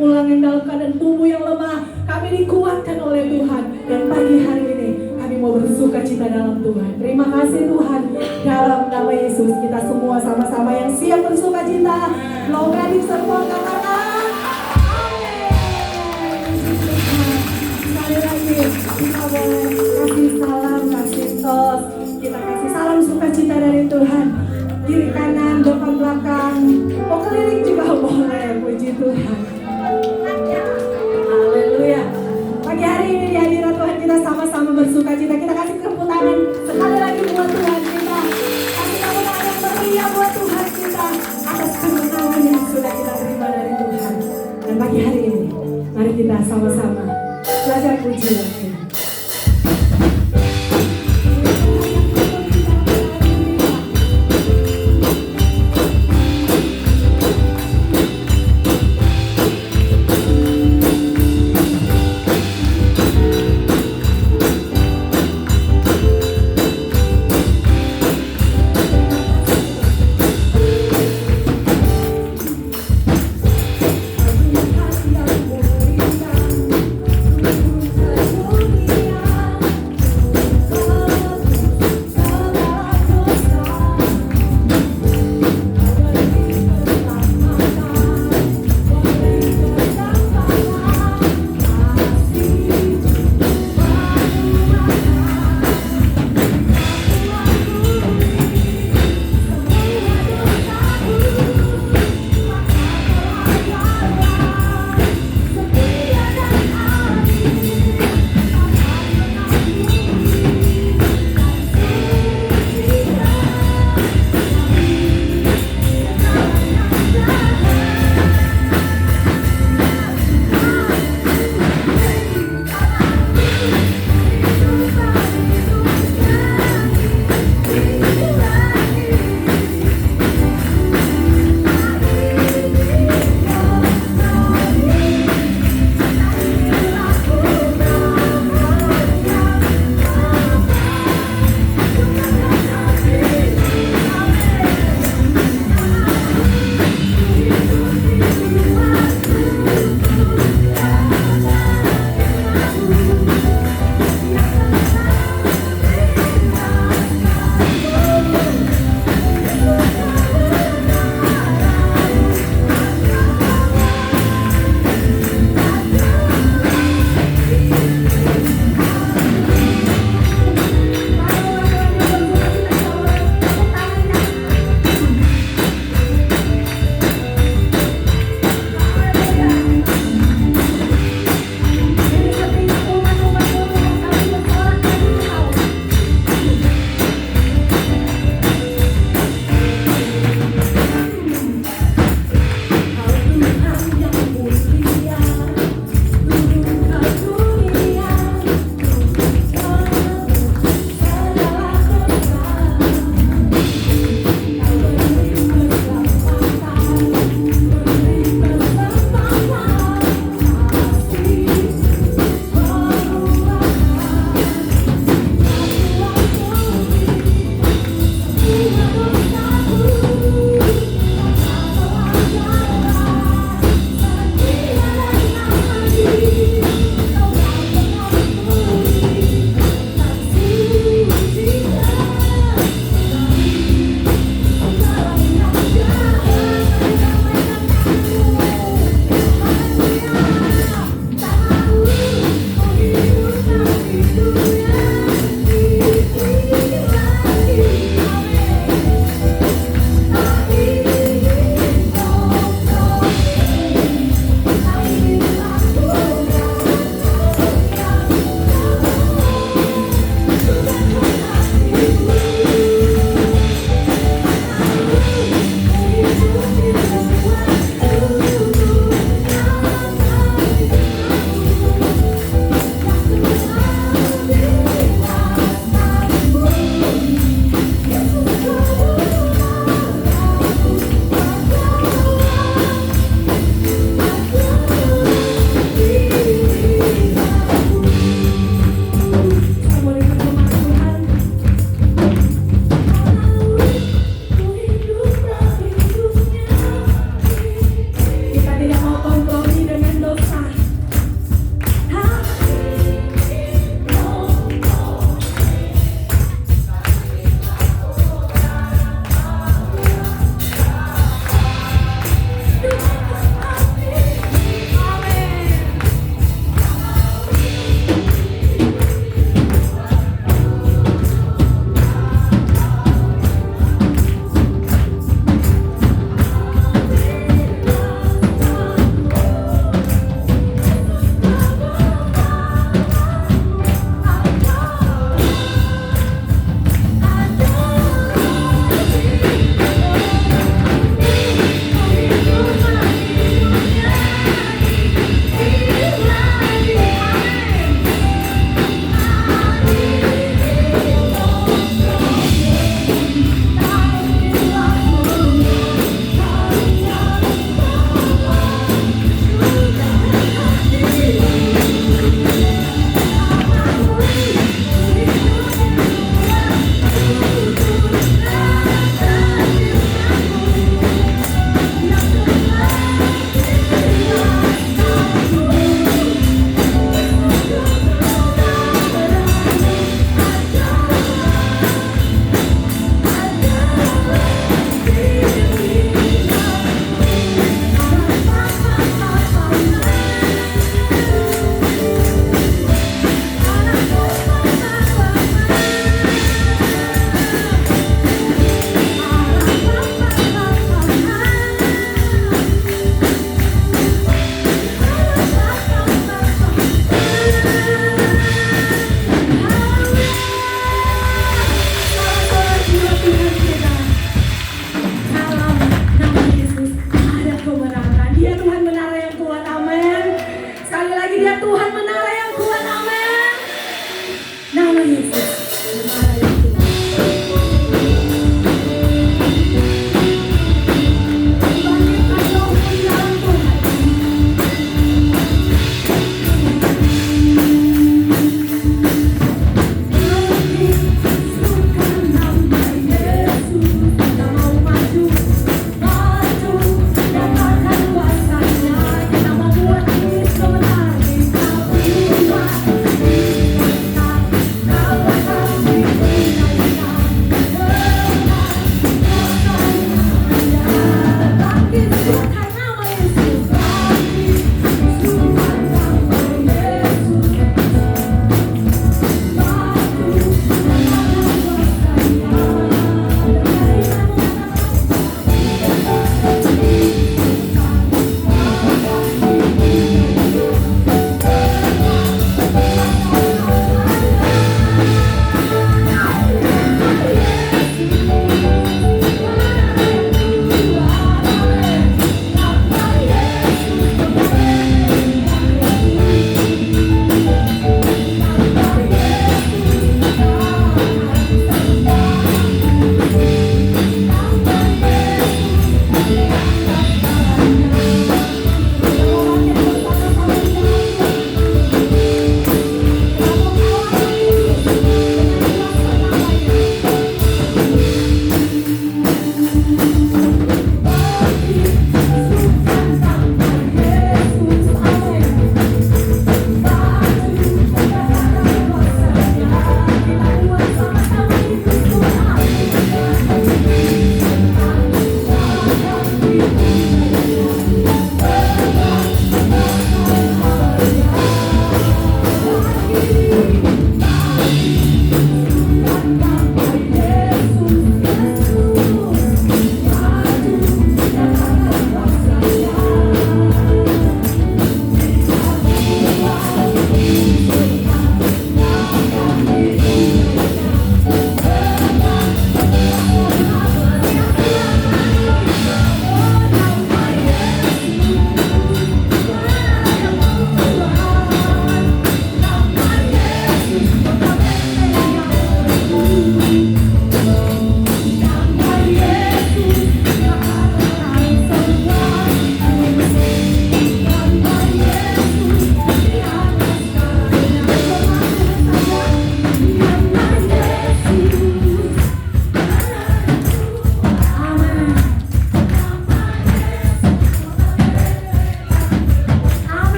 pulang yang dalam keadaan tubuh yang lemah, kami dikuatkan oleh Tuhan. Dan pagi hari ini kami mau bersuka cita dalam Tuhan. Terima kasih Tuhan. Dalam nama Yesus kita semua sama-sama yang siap bersuka cita. Logani semua katakan amin. Sekali lagi kita boleh kasih salam, kasih tos. Kita kasih salam sukacita dari Tuhan. Kiri kanan, depan belakang, mau keliling juga boleh. Puji Tuhan. Haleluya. Pagi hari ini di hadirat Tuhan kita sama-sama bersuka cita. Kita kasih tepuk tangan sekali lagi buat Tuhan kita. Kasih tepuk tangan yang meriah buat Tuhan kita atas kemenangan yang sudah kita terima dari Tuhan. Dan pagi hari ini mari kita sama-sama belajar pujian. Thank you.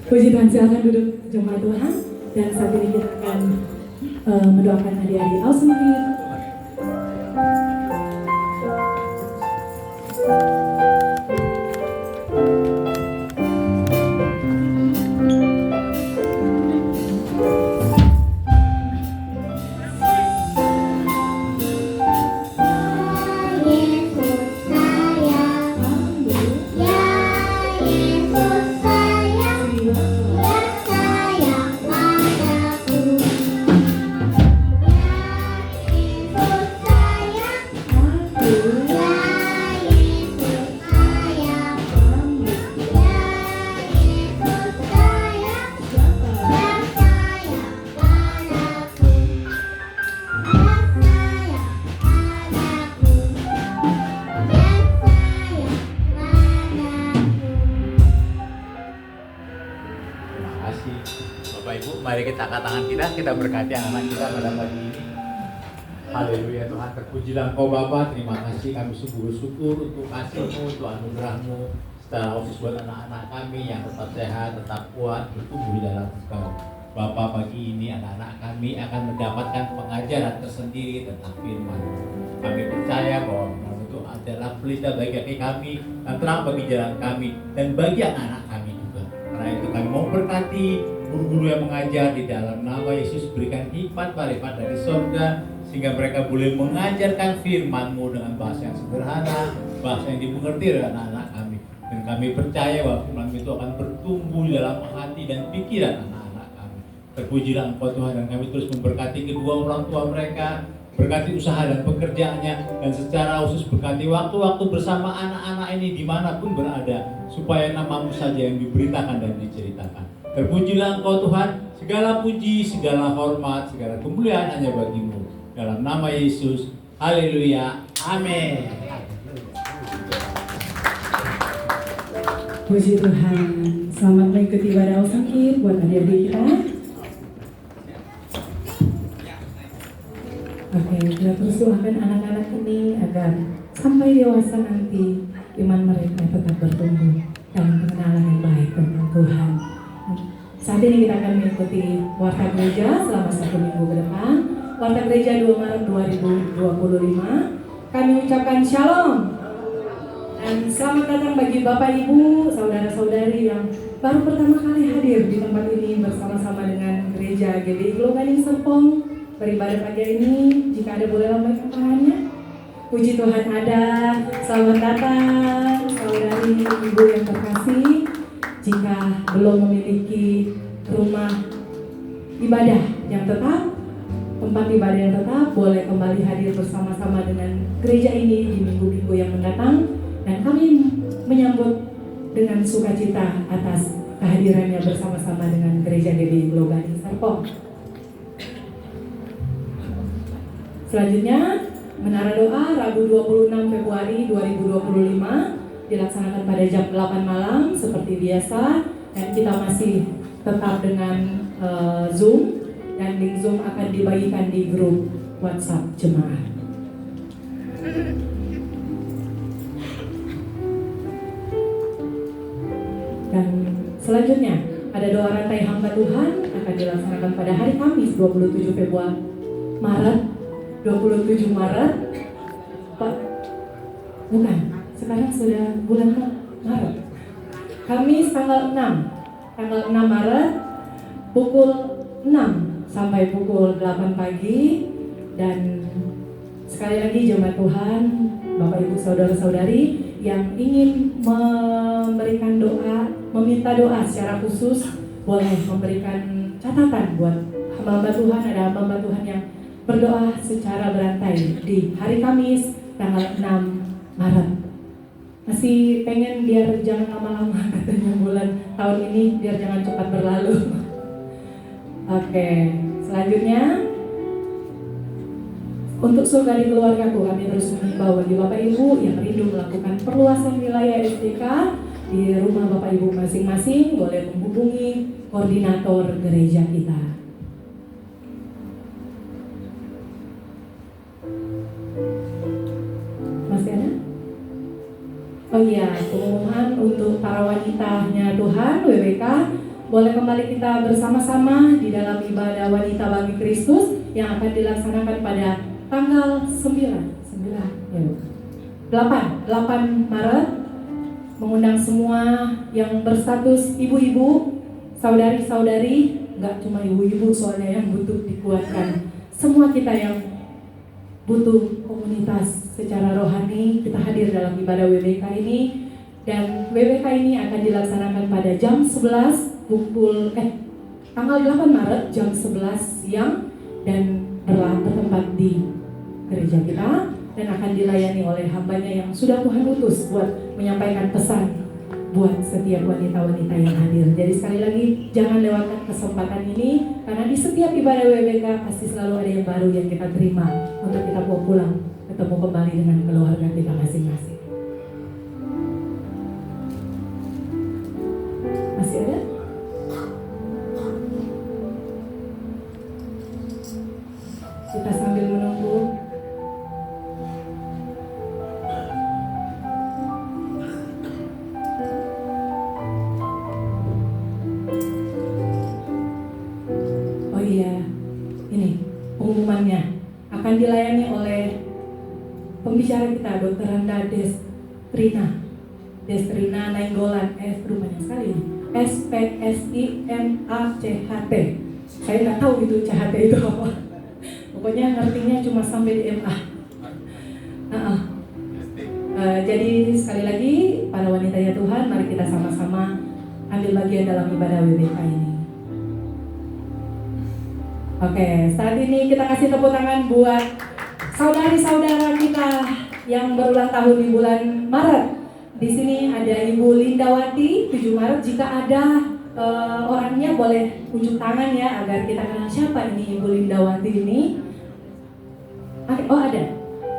Puji Tuhan, silakan duduk jemaat Tuhan. Dan saat ini kita akan mendoakan adik-adik Awesome Kid. Bapak Ibu, mari kita angkat tangan kita berkati anak-anak kita pada pagi ini. Haleluya Tuhan, terpujilah Engkau Bapa, terima kasih kami sungguh bersyukur untuk kasih-Mu, untuk anugerah-Mu secara khusus buat anak-anak kami yang tetap sehat, tetap kuat, bertumbuh di dalam Engkau. Bapa, pagi ini anak-anak kami akan mendapatkan pengajaran tersendiri tentang firman. Kami percaya bahwa firman itu adalah pelita bagi kami dan terang bagi jalan kami dan bagi anak-anak kami juga. Karena itu kami mau berkati guru-guru yang mengajar di dalam nama Yesus, berikan hikmat marifat dari surga sehingga mereka boleh mengajarkan firman-Mu dengan bahasa yang sederhana, bahasa yang dimengerti oleh anak-anak kami. Dan kami percaya bahwa firman itu akan bertumbuh di dalam hati dan pikiran anak-anak kami. Terpujilah Engkau Tuhan, dan kami terus memberkati kedua orang tua mereka, berkati usaha dan pekerjaannya, dan secara khusus berkati waktu-waktu bersama anak-anak ini dimanapun berada, supaya nama-Mu saja yang diberitakan dan diceritakan. Terpujilah Engkau Tuhan, segala puji, segala hormat, segala kemuliaan hanya bagi-Mu. Dalam nama Yesus, haleluya, amin. Puji Tuhan, selamat mengikuti ibadah Awesome Kid buat adik-adik kita. Oke, kita terus doakan anak-anak ini agar sampai dewasa nanti iman mereka tetap bertumbuh dalam pengenalan yang baik tentang Tuhan. Saat ini kita akan mengikuti warta gereja selama 1 minggu ke depan. Warta gereja 2 Maret 2025. Kami ucapkan shalom dan selamat datang bagi Bapak Ibu, saudara-saudari yang baru pertama kali hadir di tempat ini bersama-sama dengan gereja GBI Global Serpong beribadah pagi ini. Jika ada boleh lambaikan tangannya. Puji Tuhan ada. Selamat datang saudari ibu yang terkasih. Jika belum memiliki rumah ibadah yang tetap, tempat ibadah yang tetap, boleh kembali hadir bersama-sama dengan gereja ini di minggu-minggu yang mendatang. Dan kami menyambut dengan sukacita atas kehadirannya bersama-sama dengan gereja GBI Global Serpong. Selanjutnya, Menara Doa Rabu 26 Februari 2025 dilaksanakan pada jam 8 malam seperti biasa, dan kita masih tetap dengan Zoom, dan link Zoom akan dibagikan di grup WhatsApp jemaat. Dan selanjutnya ada doa rantai hamba Tuhan akan dilaksanakan pada hari Kamis 27 Maret. Pak, bukan, sekarang sudah bulan Maret. Kamis tanggal 6 Maret pukul 6 sampai pukul 8 pagi. Dan sekali lagi jemaat Tuhan, Bapak Ibu saudara-saudari yang ingin memberikan doa, meminta doa secara khusus, boleh memberikan catatan buat hamba Tuhan. Ada hamba Tuhan yang berdoa secara berantai di hari Kamis tanggal 6 Maret. Masih pengen biar jangan lama-lama katanya bulan tahun ini, biar jangan cepat berlalu. Oke, selanjutnya untuk surga di keluargaku, kami terus mengimbau bagi Bapak Ibu yang rindu melakukan perluasan wilayah SDK di rumah Bapak Ibu masing-masing, boleh menghubungi koordinator gereja kita. Masih ada? Oh iya. iya, pengumuman untuk para wanitanya Tuhan, WWK. Boleh kembali kita bersama-sama di dalam ibadah wanita bagi Kristus yang akan dilaksanakan pada tanggal 8 Maret. Mengundang semua yang berstatus ibu-ibu, saudari-saudari, nggak cuma ibu-ibu soalnya yang butuh dikuatkan. Semua kita yang butuh komunitas secara rohani, kita hadir dalam ibadah WBK ini. Dan WBK ini akan dilaksanakan pada jam 11 tanggal 8 Maret jam 11 siang dan bertempat di gereja kita dan akan dilayani oleh hambanya yang sudah Tuhan utus buat menyampaikan pesan buat setiap wanita-wanita yang hadir. Jadi sekali lagi jangan lewatkan kesempatan ini karena di setiap ibadah WBK pasti selalu ada yang baru yang kita terima untuk kita bawa pulang ketemu kembali dengan keluarga kita masing-masing. Masih ada? Kita sambil menunggu. Oh iya, ini pengumumannya akan dilayani oleh pembicara kita, Dr. Randa Destrina Nainggolan, rumahnya sekali ini, SPSIMACHT. Saya nggak tahu itu CHT itu apa. Pokoknya ngertinya cuma sampai di MA. Jadi sekali lagi para wanita ya Tuhan, mari kita sama-sama ambil bagian dalam ibadah WBK ini. Oke, saat ini kita kasih tepuk tangan buat saudari-saudara kita yang berulang tahun di bulan Maret. Di sini ada Ibu Lindawati 7 Maret. Jika ada orangnya boleh unjuk tangan ya agar kita kenal siapa ini Ibu Lindawati ini. Oh ada?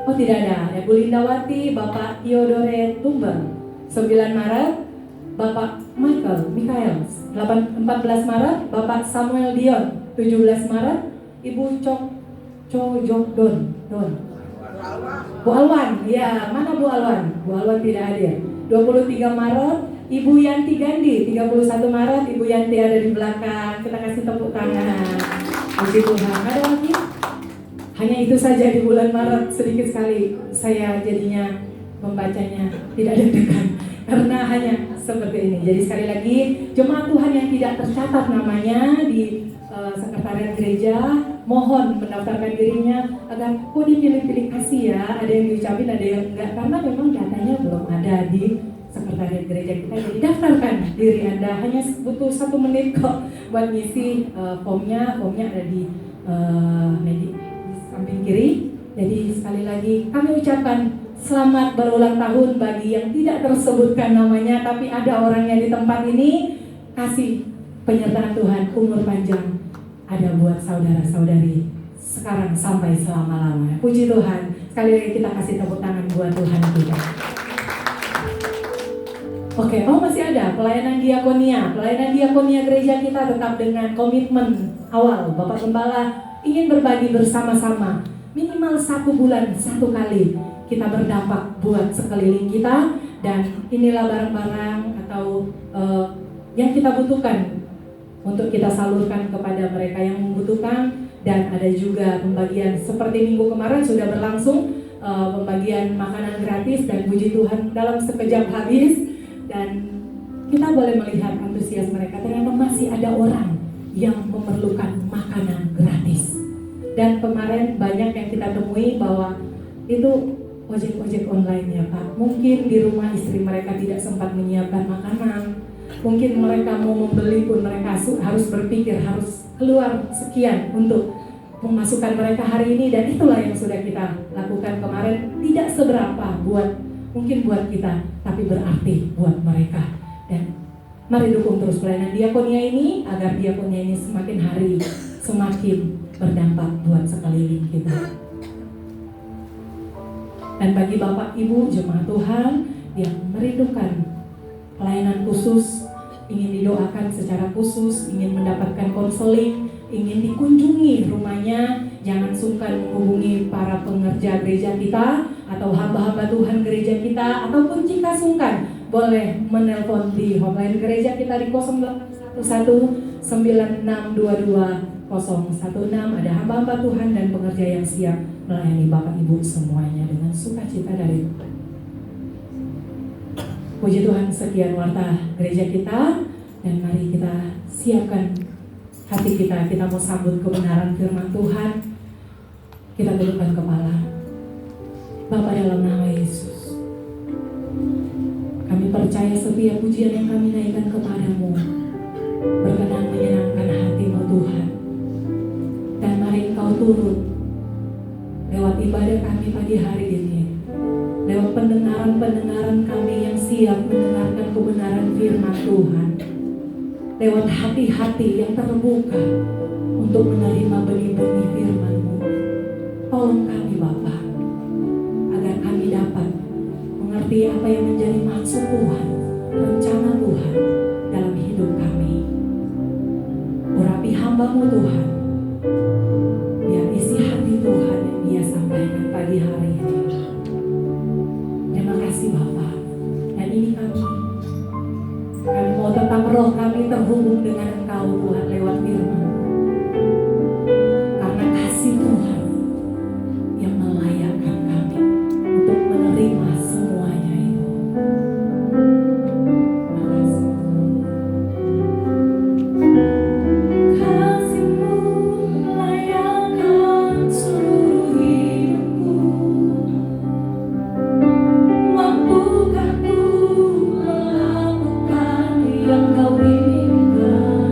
Oh tidak ada. Ibu Lindawati, Bapak Theodore Tumbang 9 Maret, Bapak Michael 14 Maret, Bapak Samuel Dion 17 Maret, Ibu Don. Bu Alwan, ya mana Bu Alwan? Bu Alwan tidak hadir. 23 Maret, Ibu Yanti Gandhi. 31 Maret, Ibu Yanti ada di belakang. Kita kasih tepuk tangan. Puji Tuhan. Ada lagi? Hanya itu saja di bulan Maret, sedikit sekali saya jadinya membacanya tidak deg-degan karena hanya seperti ini. Jadi sekali lagi jemaat Tuhan yang tidak tercatat namanya di sekretariat gereja, mohon mendaftarkan dirinya agar kok dipilih-pilih kasih ya. Ada yang diucapin, ada yang enggak karena memang datanya belum ada di sekretariat gereja kita. Jadi daftarkan diri Anda, hanya butuh 1 menit kok buat ngisi formnya ada di samping kiri. Jadi sekali lagi kami ucapkan selamat berulang tahun bagi yang tidak tersebutkan namanya, tapi ada orangnya di tempat ini. Kasih penyertaan Tuhan, umur panjang ada buat saudara-saudari sekarang sampai selama-lamanya. Puji Tuhan. Sekali lagi kita kasih tepuk tangan buat Tuhan kita. Oke, masih ada pelayanan diakonia. Pelayanan diakonia gereja kita tetap dengan komitmen awal. Bapak Gembala ingin berbagi bersama-sama minimal 1 bulan 1 kali kita berdampak buat sekeliling kita, dan inilah barang-barang atau yang kita butuhkan untuk kita salurkan kepada mereka yang membutuhkan. Dan ada juga pembagian seperti minggu kemarin sudah berlangsung pembagian makanan gratis, dan puji Tuhan dalam sekejap habis, dan kita boleh melihat antusias mereka. Ternyata masih ada orang yang memerlukan makanan gratis. Dan kemarin banyak yang kita temui bahwa itu ojek-ojek online ya Pak. Mungkin di rumah istri mereka tidak sempat menyiapkan makanan. Mungkin mereka mau membeli pun mereka harus berpikir harus keluar sekian untuk memasukkan mereka hari ini. Dan itulah yang sudah kita lakukan kemarin. Tidak seberapa mungkin buat kita, tapi berarti buat mereka. Dan mari dukung terus pelayanan diakonia ini agar diakonia ini semakin hari semakin berdampak buat sekeliling kita. Dan bagi Bapak Ibu jemaat Tuhan yang merindukan pelayanan khusus ingin didoakan secara khusus, ingin mendapatkan konseling, ingin dikunjungi rumahnya, jangan sungkan menghubungi para pengerja gereja kita atau hamba-hamba Tuhan gereja kita, ataupun jika sungkan boleh menelpon di hotline gereja kita di 0811 9622 016. Ada hamba-hamba Tuhan dan pengerja yang siap melayani Bapak Ibu semuanya dengan sukacita dari Tuhan. Puji Tuhan, sekian warta gereja kita, dan mari kita siapkan hati kita. Kita mau sambut kebenaran firman Tuhan. Kita tundukkan kepala. Bapa, dalam nama Yesus, kami percaya setiap pujian yang kami naikkan kepadamu berkenan menyenangkan hati-Mu Tuhan. Dan mari Engkau turun lewat ibadah kami pagi hari ini, lewat pendengaran-pendengaran kami yang siap mendengarkan kebenaran firman Tuhan, lewat hati-hati yang terbuka untuk menerima benih-benih firman-Mu. Tolong kami Bapa, agar kami dapat mengerti apa yang menjadi maksud Tuhan, rencana Tuhan dalam hidup kami. Urapi hamba-Mu Tuhan, biar isi hati Tuhan yang Dia sampaikan pagi hari ini. Terima kasih Bapa. Dan ini kami mau tetap roh kami terhubung dengan Engkau Tuhan lewat firman. Karena kasih Tuhan yang melayakkan kami untuk menerima semuanya itu. Terima kasih. Kasih-Mu melayakkan seluruh hidupku. Mampukah ku melakukan yang Kau inginkan?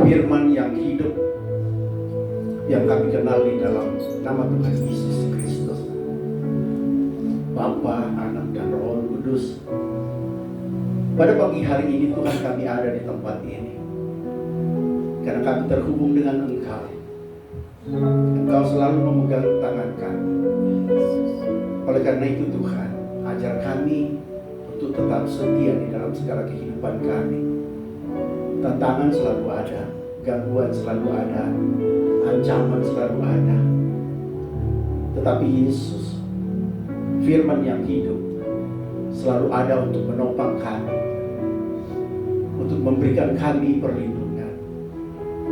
Firman yang hidup yang kami kenal di dalam nama Tuhan Yesus Kristus, Bapa, Anak, dan Roh Kudus. Pada pagi hari ini Tuhan, kami ada di tempat ini karena kami terhubung dengan Engkau. Engkau selalu memegang tangan kami. Oleh karena itu Tuhan, ajar kami untuk tetap setia di dalam segala kehidupan kami. Tantangan selalu ada, gangguan selalu ada, ancaman selalu ada. Tetapi Yesus, firman yang hidup, selalu ada untuk menopang kami, untuk memberikan kami perlindungan.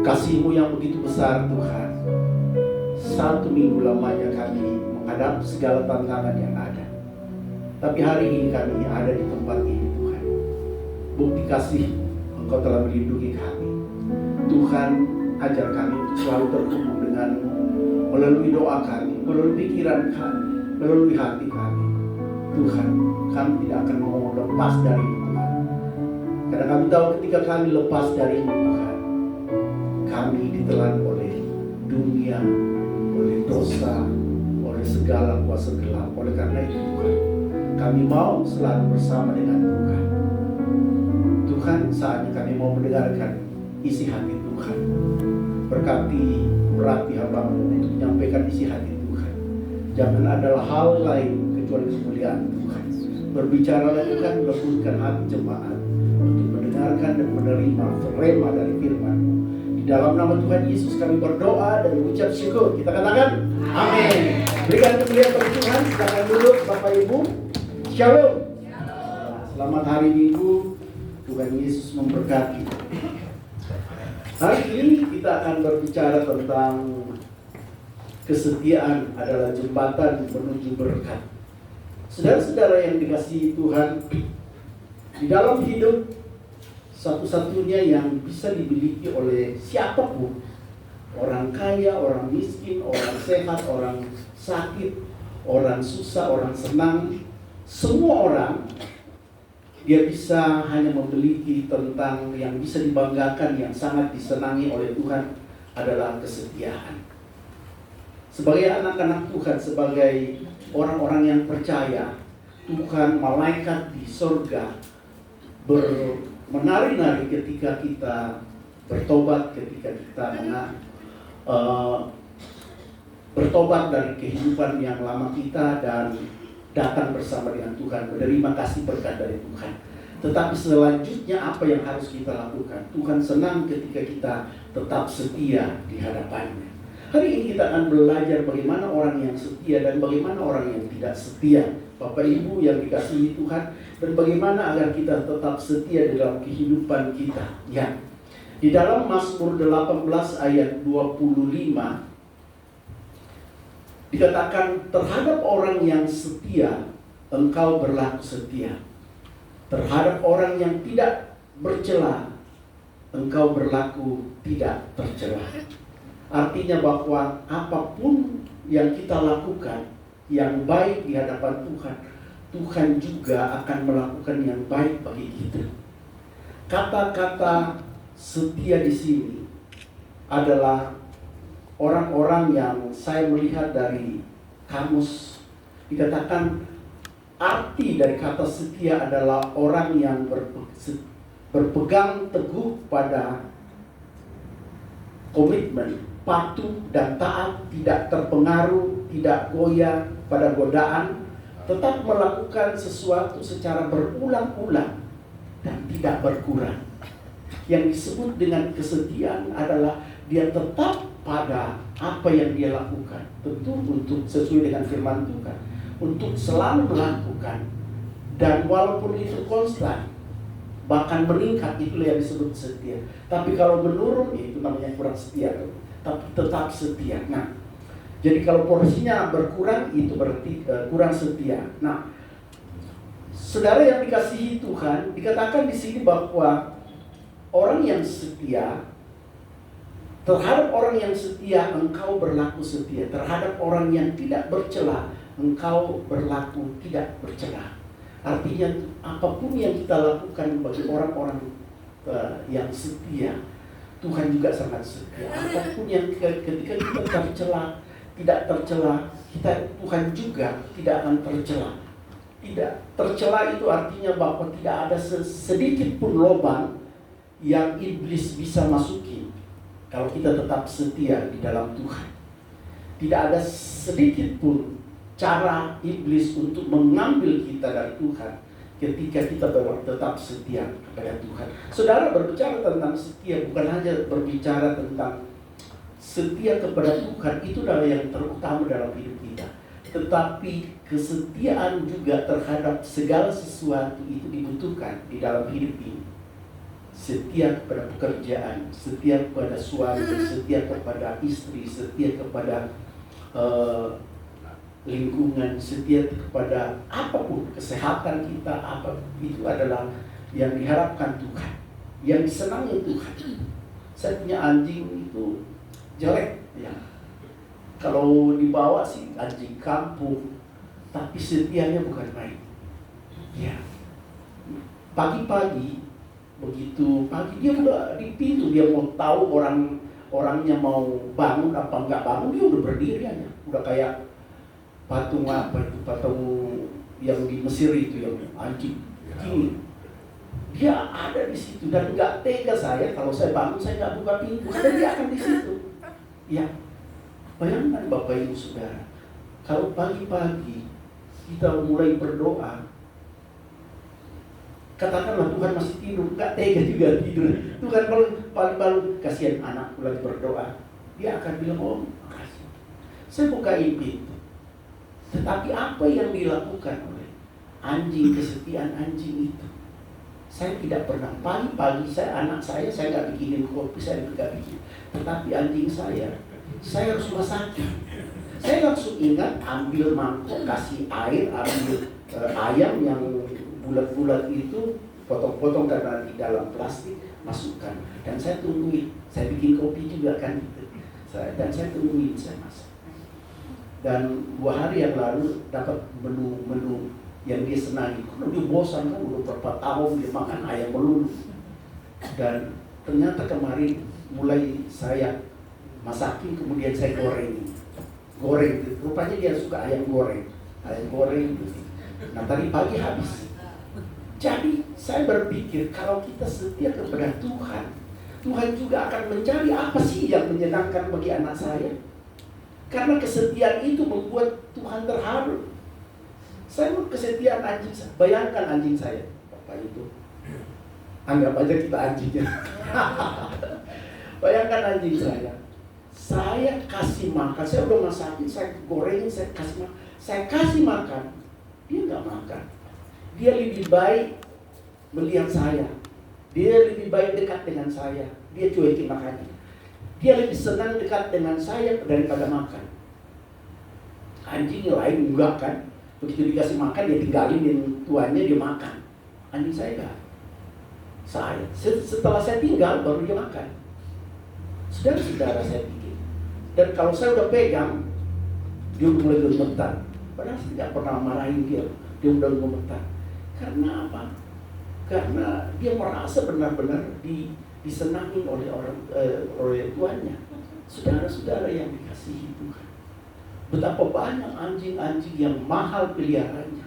Kasih-Mu yang begitu besar Tuhan, 1 minggu lamanya kami menghadapi segala tantangan yang ada. Tapi hari ini kami ada di tempat ini Tuhan. Bukti kasih Engkau telah melindungi kami. Tuhan, ajar kami untuk selalu terhubung dengan-Mu melalui doa kami, melalui pikiran kami, melalui hati kami. Tuhan, kami tidak akan mau lepas dari-Mu Tuhan. Karena kami tahu ketika kami lepas dari-Mu Tuhan, kami ditelan oleh dunia, oleh dosa, oleh segala kuasa gelap. Oleh karena itu Tuhan, kami mau selalu bersama dengan Tuhan. Tuhan, saatnya kami mau mendengarkan isi hati Tuhan. Berkati urati hamba-Mu untuk menyampaikan isi hati Tuhan. Jangan adalah hal lain kecuali kemuliaan Tuhan. Berbicaralah Tuhan, lembutkan hati jemaat untuk mendengarkan dan menerima rema dari firman-Mu. Di dalam nama Tuhan Yesus kami berdoa dan mengucap syukur. Kita katakan amin. Berikan kemuliaan bagi Tuhan. Silakan duduk Bapak Ibu. Shalom. Selamat hari Minggu. Tuhan Yesus memberkati. Hari ini kita akan berbicara tentang kesetiaan adalah jembatan menuju berkat. Saudara-saudara yang dikasihi Tuhan, di dalam hidup satu-satunya yang bisa dimiliki oleh siapapun, orang kaya, orang miskin, orang sehat, orang sakit, orang susah, orang senang, semua orang dia bisa hanya memiliki tentang yang bisa dibanggakan, yang sangat disenangi oleh Tuhan adalah kesetiaan. Sebagai anak-anak Tuhan, sebagai orang-orang yang percaya, Tuhan, malaikat di surga menari-nari ketika kita bertobat, ketika kita bertobat dari kehidupan yang lama kita dan datang bersama dengan Tuhan, menerima kasih berkat dari Tuhan. Tetapi selanjutnya apa yang harus kita lakukan? Tuhan senang ketika kita tetap setia di hadapannya. Hari ini kita akan belajar bagaimana orang yang setia dan bagaimana orang yang tidak setia. Bapak Ibu yang dikasihi Tuhan, dan bagaimana agar kita tetap setia di dalam kehidupan kita. Ya. Di dalam Mazmur 18 ayat 25 dikatakan, terhadap orang yang setia, engkau berlaku setia. Terhadap orang yang tidak bercela, engkau berlaku tidak tercela. Artinya bahwa apapun yang kita lakukan, yang baik di hadapan Tuhan, Tuhan juga akan melakukan yang baik bagi kita. Kata-kata setia di sini adalah orang-orang yang saya melihat dari kamus, dikatakan arti dari kata setia adalah orang yang berpegang teguh pada komitmen, patuh dan taat, tidak terpengaruh, tidak goyah pada godaan, tetap melakukan sesuatu secara berulang-ulang dan tidak berkurang. Yang disebut dengan kesetiaan adalah dia tetap pada apa yang dia lakukan, tentu untuk sesuai dengan firman Tuhan, untuk selalu melakukan, dan walaupun itu konstan, bahkan meningkat, itulah yang disebut setia. Tapi kalau menurun, itu namanya kurang setia, tapi tetap setia. Nah, jadi kalau porsinya berkurang, itu berarti kurang setia. Nah, saudara yang dikasihi Tuhan, dikatakan di sini bahwa orang yang setia, terhadap orang yang setia engkau berlaku setia, terhadap orang yang tidak bercela engkau berlaku tidak bercela. Artinya apapun yang kita lakukan bagi orang-orang yang setia, Tuhan juga sangat setia. Apapun yang ketika kita tercela, tidak tercela, Tuhan juga tidak akan tercela. Tidak tercela itu artinya bahwa tidak ada sedikit pun lubang yang iblis bisa masuki kalau kita tetap setia di dalam Tuhan. Tidak ada sedikit pun cara iblis untuk mengambil kita dari Tuhan ketika kita tetap setia kepada Tuhan. Saudara, berbicara tentang setia bukan hanya berbicara tentang setia kepada Tuhan, itu adalah yang terutama dalam hidup kita. Tetapi kesetiaan juga terhadap segala sesuatu itu dibutuhkan di dalam hidup ini. Setia kepada pekerjaan, setia kepada suami, setia kepada istri, setia kepada lingkungan, setia kepada apapun, kesehatan kita, apa itu adalah yang diharapkan Tuhan, yang disenangi Tuhan. Saya punya anjing itu jelek, ya. Kalau dibawa sih anjing kampung, tapi setianya bukan main. Ya, pagi-pagi begitu pagi dia udah di pintu, dia mau tahu orangnya mau bangun apa enggak bangun, dia udah berdiri aja, udah kayak patung apa itu, patung yang di Mesir itu yang anjing tinggi. Dia ada di situ dan nggak tega saya kalau saya bangun saya nggak buka pintu, karena dia akan di situ. Ya, bayangkan Bapak Ibu Saudara, kalau pagi-pagi kita mulai berdoa, katakanlah Tuhan masih tidur, nggak tega juga tidur. Tuhan paling kasihan anakku lagi berdoa, dia akan bilang, oh makasih, saya bukain pintu. Tetapi apa yang dilakukan oleh anjing, kesetiaan anjing itu, saya tidak pernah. Pagi-pagi anak saya nggak bikinin kopi, saya nggak bikin. Tetapi anjing saya harus masakin. Saya langsung ingat ambil mangkok, kasih air, ambil ayam yang bulat-bulat itu, potong-potong karena di dalam plastik, masukkan. Dan saya tungguin, saya bikin kopi juga kan gitu. Dan saya tungguin, saya masak. Dan 2 hari yang lalu dapat menu yang dia senangi. Karena dia bosan kan, udah berapa tahun dia makan ayam melulu. Dan ternyata kemarin mulai saya masakin, kemudian saya goreng. Rupanya dia suka ayam goreng gitu. Nah tadi pagi habis. Jadi saya berpikir kalau kita setia kepada Tuhan, Tuhan juga akan mencari apa sih yang menyenangkan bagi anak saya. Karena kesetiaan itu membuat Tuhan terharu. Saya mau kesetiaan anjing saya. Bayangkan anjing saya, Bapak itu. Anggap aja kita anjingnya. Bayangkan anjing saya. Saya kasih makan, saya udah masakin, saya gorengin, saya kasih makan. Saya kasih makan, dia nggak makan. Dia lebih baik melihat saya. Dia lebih baik dekat dengan saya. Dia cuekin makannya. Dia lebih senang dekat dengan saya daripada makan. Anjing lain enggak kan? Begitu dikasih makan dia tinggalin tuannya, dia makan. Anjing saya enggak. Setelah saya tinggal baru dia makan. Saudara-saudara saya pikir. Dan kalau saya udah pegang, dia udah mulai gemetar. Padahal saya tidak pernah marahin dia udah gemetar. Karena apa? Karena dia merasa benar-benar disenangi oleh tuannya. Saudara-saudara yang dikasihi Tuhan, betapa banyak anjing-anjing yang mahal peliharaannya.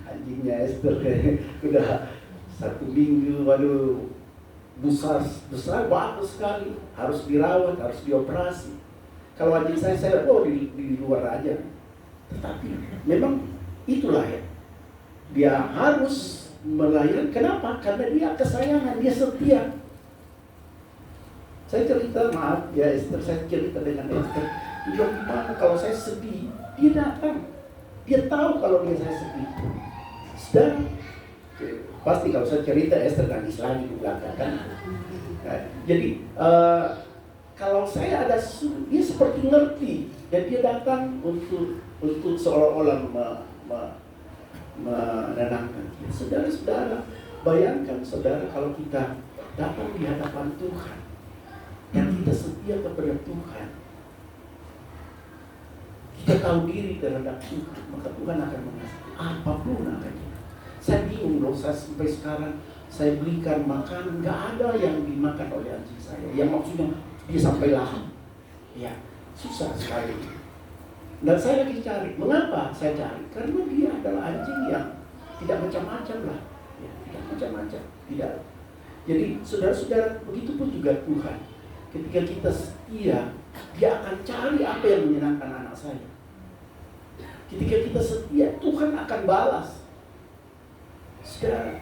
Anjingnya Esther udah 1 minggu, waduh, besar bagus sekali, harus dirawat, harus dioperasi. Kalau anjing saya lihat, oh di luar aja. Tetapi memang itulah ya, dia harus melahirkan. Kenapa? Karena dia kesayangan, dia setia. Saya cerita, maaf ya Esther, saya cerita dengan Esther. Dia gimana kalau saya sedih, dia datang. Dia tahu kalau saya sedih. Dan pasti kalau saya cerita Esther nangis lagi di belakang kan. Nah, jadi kalau saya ada, dia seperti ngerti dan dia datang untuk seolah-olah menenangkan. Saudara-saudara, bayangkan saudara kalau kita datang di hadapan Tuhan dan kita setia kepada Tuhan, kita tahu diri terhadap Tuhan, maka Tuhan akan mengasihi apapun akan kita. Saya bingung loh, saya sampai sekarang saya belikan makanan, nggak ada yang dimakan oleh anjing saya. Yang maksudnya dia sampai lahap. Ya, susah sekali. Dan saya lagi cari. Mengapa saya cari? Karena dia adalah anjing yang tidak macam-macam lah. Ya, tidak macam-macam. Tidak. Jadi saudara-saudara, begitu pun juga Tuhan. Ketika kita setia, dia akan cari apa yang menyenangkan anak saya. Ketika kita setia, Tuhan akan balas. Saudara,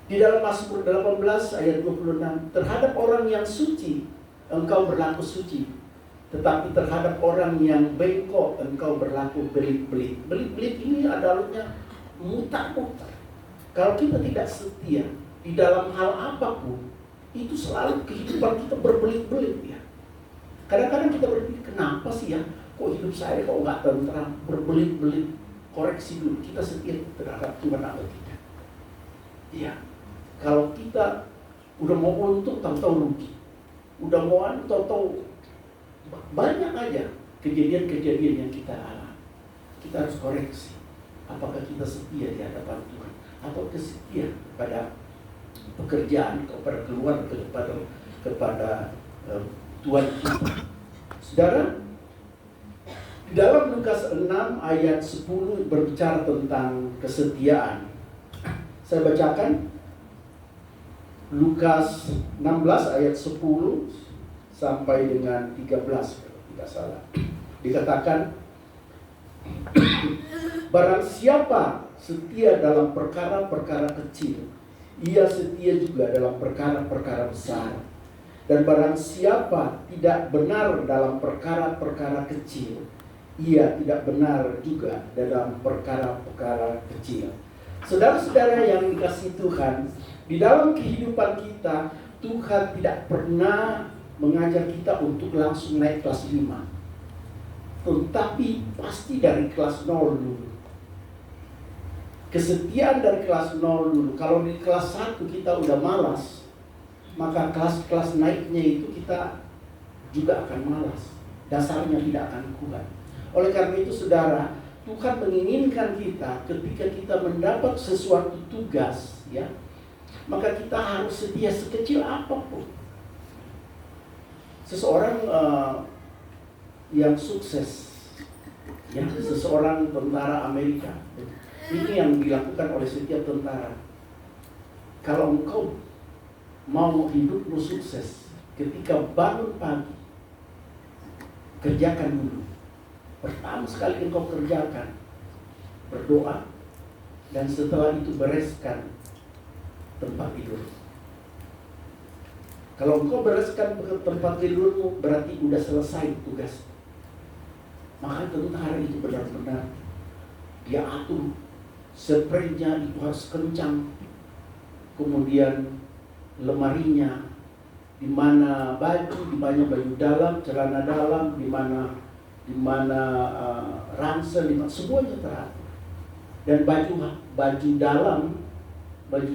di dalam Mazmur 18 ayat 26, terhadap orang yang suci engkau berlaku suci, tetapi terhadap orang yang bengkok engkau berlaku belit-belit. Belit-belit ini adalah mutar-mutar. Kalau kita tidak setia di dalam hal apapun, itu selalu kehidupan kita berbelit-belit ya. Kadang-kadang kita berpikir, kenapa sih ya, kok hidup saya kok nggak tentram, berbelit-belit. Koreksi dulu, kita setia terhadap Tuhan atau tidak. Iya. Kalau kita udah mau untung, tahu-tahu rugi. Udah mau tahu-tahu banyak aja kejadian-kejadian yang kita alami. Kita harus koreksi. Apakah kita setia di hadapan Tuhan atau setia pada pekerjaan, kepada keluarga, kepada Tuhan kita. Saudara, di dalam Lukas 6 ayat 10 berbicara tentang kesetiaan. Saya bacakan Lukas 16 ayat 10 sampai dengan 13 kalau tidak salah. Dikatakan, barang siapa setia dalam perkara-perkara kecil, ia setia juga dalam perkara-perkara besar. Dan barang siapa tidak benar dalam perkara-perkara kecil, ia tidak benar juga dalam perkara-perkara kecil. Saudara-saudara yang dikasihi Tuhan, di dalam kehidupan kita, Tuhan tidak pernah mengajar kita untuk langsung naik kelas 5. Tetapi pasti dari kelas 0 dulu. Kesetiaan dari kelas 0 dulu. Kalau di kelas 1 kita udah malas, maka kelas-kelas naiknya itu kita juga akan malas. Dasarnya tidak akan kuat. Oleh karena itu saudara, Tuhan menginginkan kita ketika kita mendapat sesuatu tugas, ya, maka kita harus setia sekecil apapun. Seseorang yang sukses, ya, seseorang tentara Amerika, ini yang dilakukan oleh setiap tentara. Kalau engkau mau hidupmu sukses, ketika bangun pagi, kerjakan dulu. Pertama sekali engkau kerjakan, berdoa, dan setelah itu bereskan tempat tidur. Kalau engkau bereskan tempat tidurmu, berarti udah selesai tugas. Maka tentara itu benar-benar dia atur, spraynya itu harus kencang, kemudian lemarinya, di mana baju, di mana baju dalam, celana dalam, di mana ransel, di mana semuanya teratur. Dan baju dalam, baju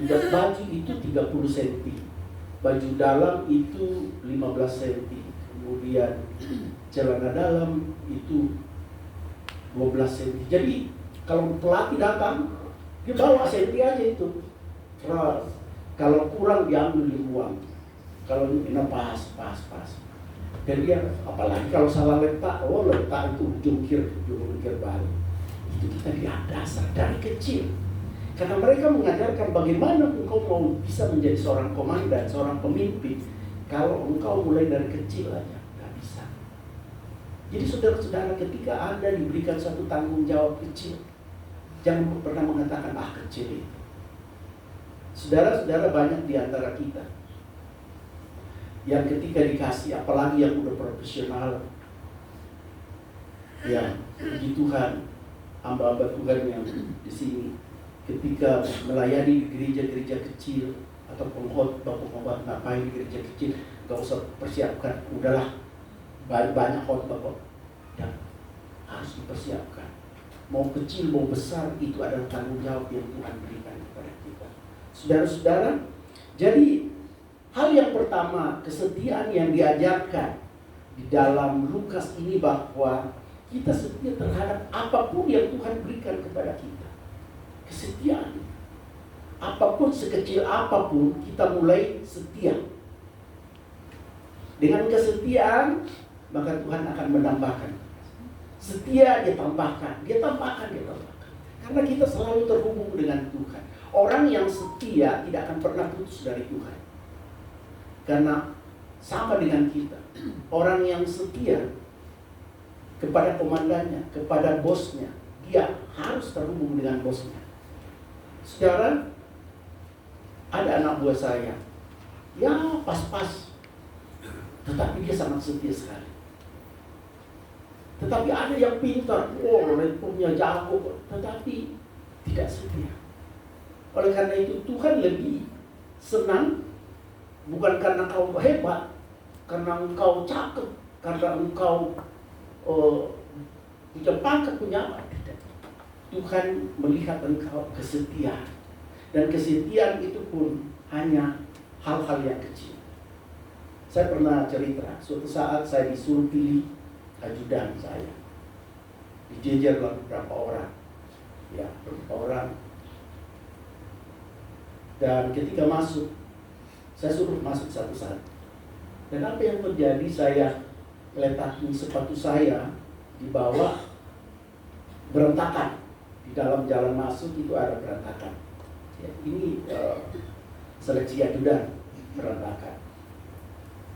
itu 30 cm, baju dalam itu 15 cm, kemudian celana dalam itu 12 cm. Jadi kalau pelatih datang, dia bawa cm aja itu. Terus kalau kurang diambil dibuang. Kalau ini pas. Dan dia, apalagi kalau salah letak, letak itu jungkir balik. Itu kita lihat dasar dari kecil. Karena mereka mengajarkan bagaimana engkau mau bisa menjadi seorang komandan, seorang pemimpin, kalau engkau mulai dari kecil aja, nggak bisa. Jadi saudara-saudara, ketika Anda diberikan satu tanggung jawab kecil, jangan pernah mengatakan, kecil itu. Saudara-saudara, banyak di antara kita yang ketika dikasih, apalagi yang udah profesional, ya puji Tuhan, hamba-hamba Tuhan yang di sini, ketika melayani di gereja-gereja kecil atau pengkhotbah ngapain di gereja kecil, gak usah persiapkan, udahlah banyak khotbah kok, dan harus dipersiapkan. Mau kecil mau besar, itu adalah tanggung jawab yang Tuhan berikan kepada kita. Saudara-saudara, jadi hal yang pertama, kesetiaan yang diajarkan di dalam Lukas ini, bahwa kita setia terhadap apapun yang Tuhan berikan kepada kita. Kesetiaan. Apapun, sekecil apapun, kita mulai setia. Dengan kesetiaan, maka Tuhan akan menambahkan. Setia dia tambahkan. Karena kita selalu terhubung dengan Tuhan. Orang yang setia tidak akan pernah putus dari Tuhan. Karena sama dengan kita. Orang yang setia kepada komandannya, kepada bosnya, dia harus terhubung dengan bosnya. Saudara, ada anak buah saya, ya pas-pas, tetapi dia sangat setia sekali. Tetapi ada yang pintar, punya jago, tetapi tidak setia. Oleh karena itu Tuhan lebih senang, bukan karena kau hebat, karena engkau cakep, karena engkau punya pangkat, punya apa. Tuhan melihat engkau kesetiaan. Dan kesetiaan itu pun hanya hal-hal yang kecil. Saya pernah cerita, suatu saat saya disuruh pilih ajudan saya. Dijejer beberapa orang. Ya, beberapa orang. Dan ketika masuk, saya suruh masuk satu-satu. Dan apa yang terjadi, saya letakin sepatu saya di bawah, berantakan. Di dalam jalan masuk itu ada berantakan. Ya, ini seleksi ajudan, berantakan.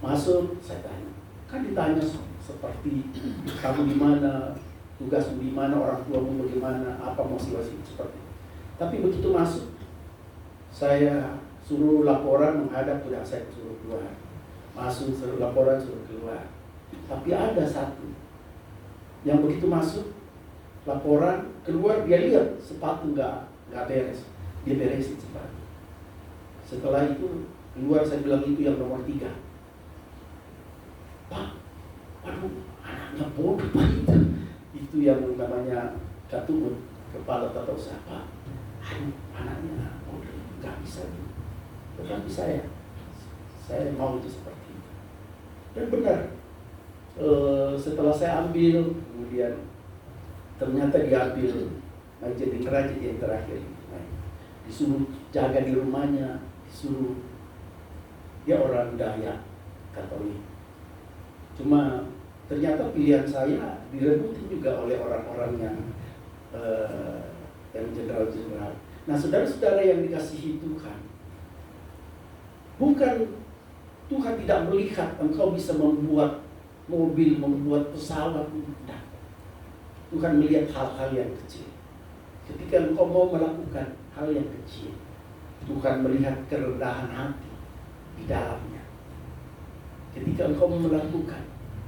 Masuk, saya tanya. Kan ditanya seperti, kamu di mana, tugasmu di mana, orang tuamu bagaimana, apa motivasi seperti itu. Tapi begitu masuk, saya suruh laporan menghadap, sudah saya suruh keluar. Masuk, suruh laporan, suruh keluar. Tapi ada satu yang begitu masuk, laporan, keluar, dia lihat sepatu nggak beres, dia beresin sepatu. Setelah itu keluar, saya bilang itu yang nomor 3. Pak, waduh, anaknya bodoh Pak itu. Itu yang namanya Katubut, kepala tata usaha. Pak, aduh, anaknya bodoh, nggak bisa. Tetapi saya mau itu seperti itu. Dan benar, setelah saya ambil, kemudian ternyata diambil jadi kerajaan yang terakhir. Disuruh jaga di rumahnya, disuruh, dia orang Dayak Katolik. Cuma ternyata pilihan saya direbutin juga oleh orang-orang yang jenderal-jenderal. Nah, saudara-saudara yang dikasihi Tuhan, bukan Tuhan tidak melihat engkau bisa membuat mobil, membuat pesawat, tidak. Tuhan melihat hal-hal yang kecil. Ketika engkau mau melakukan hal yang kecil, Tuhan melihat kerendahan hati di dalamnya. Ketika engkau melakukan,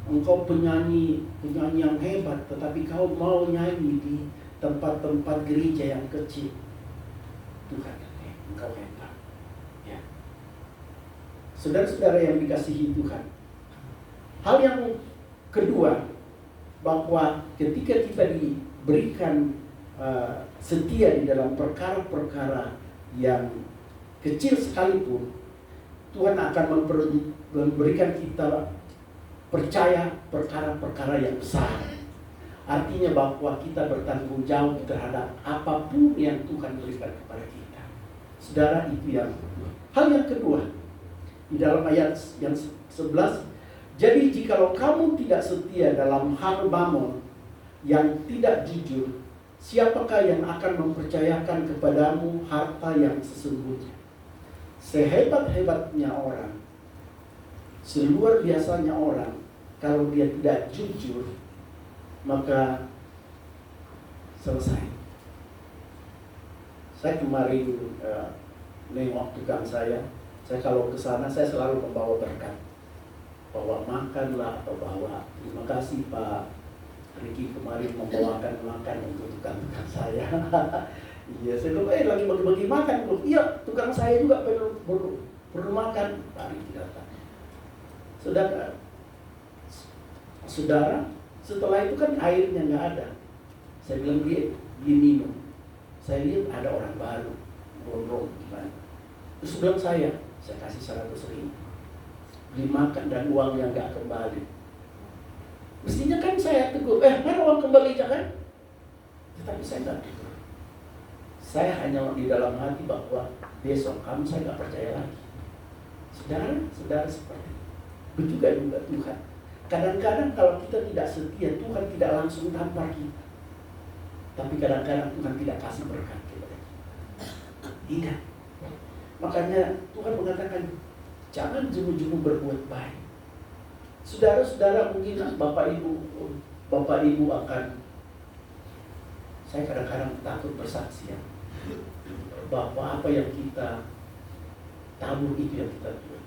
engkau penyanyi yang hebat, tetapi kau mau nyanyi di tempat-tempat gereja yang kecil, Tuhan, engkau hebat. Ya. Saudara-saudara yang dikasihi Tuhan, hal yang kedua, bahwa ketika kita diberikan setia di dalam perkara-perkara yang kecil sekalipun, Tuhan akan memberikan kita percaya perkara-perkara yang besar. Artinya bahwa kita bertanggung jawab terhadap apapun yang Tuhan berikan kepada kita. Saudara, itu yang kedua. Hal yang kedua, di dalam ayat yang 11, jadi jikalau kamu tidak setia dalam hal mamon yang tidak jujur, siapakah yang akan mempercayakan kepadamu harta yang sesungguhnya? Sehebat-hebatnya orang, seluar biasanya orang, kalau dia tidak jujur, maka selesai. Saya kemarin nengok tukang saya kalau ke sana saya selalu membawa berkat, bawa makan lah atau bawa, terima kasih Pak Riki kemarin membawakan makan untuk tukang-tukang saya. Iya, saya bilang, lagi bagi-bagi makan. Iya, tukang saya juga perlu makan. Pak Riki datang. Saudara, setelah itu kan airnya nggak ada. Saya bilang dia beli minum. Saya lihat ada orang baru, gondrong gimana. Terus bilang saya kasih 100.000. Beli makan dan uangnya nggak kembali. Mestinya kan saya tegur, mana uang kembalinya kan? Tetapi saya nggak tegur. Saya hanya di dalam hati bahwa besok kamu saya nggak percaya lagi. Saudara seperti itu. Begitu juga Tuhan. Kadang-kadang kalau kita tidak setia, Tuhan tidak langsung tampar kita. Tapi kadang-kadang Tuhan tidak kasih berkat kepada kita. Tidak. Makanya Tuhan mengatakan, jangan jemu-jemu berbuat baik. Saudara-saudara mungkin Bapak Ibu akan, saya kadang-kadang takut bersaksi ya, bahwa apa yang kita tabur itu yang kita tuai.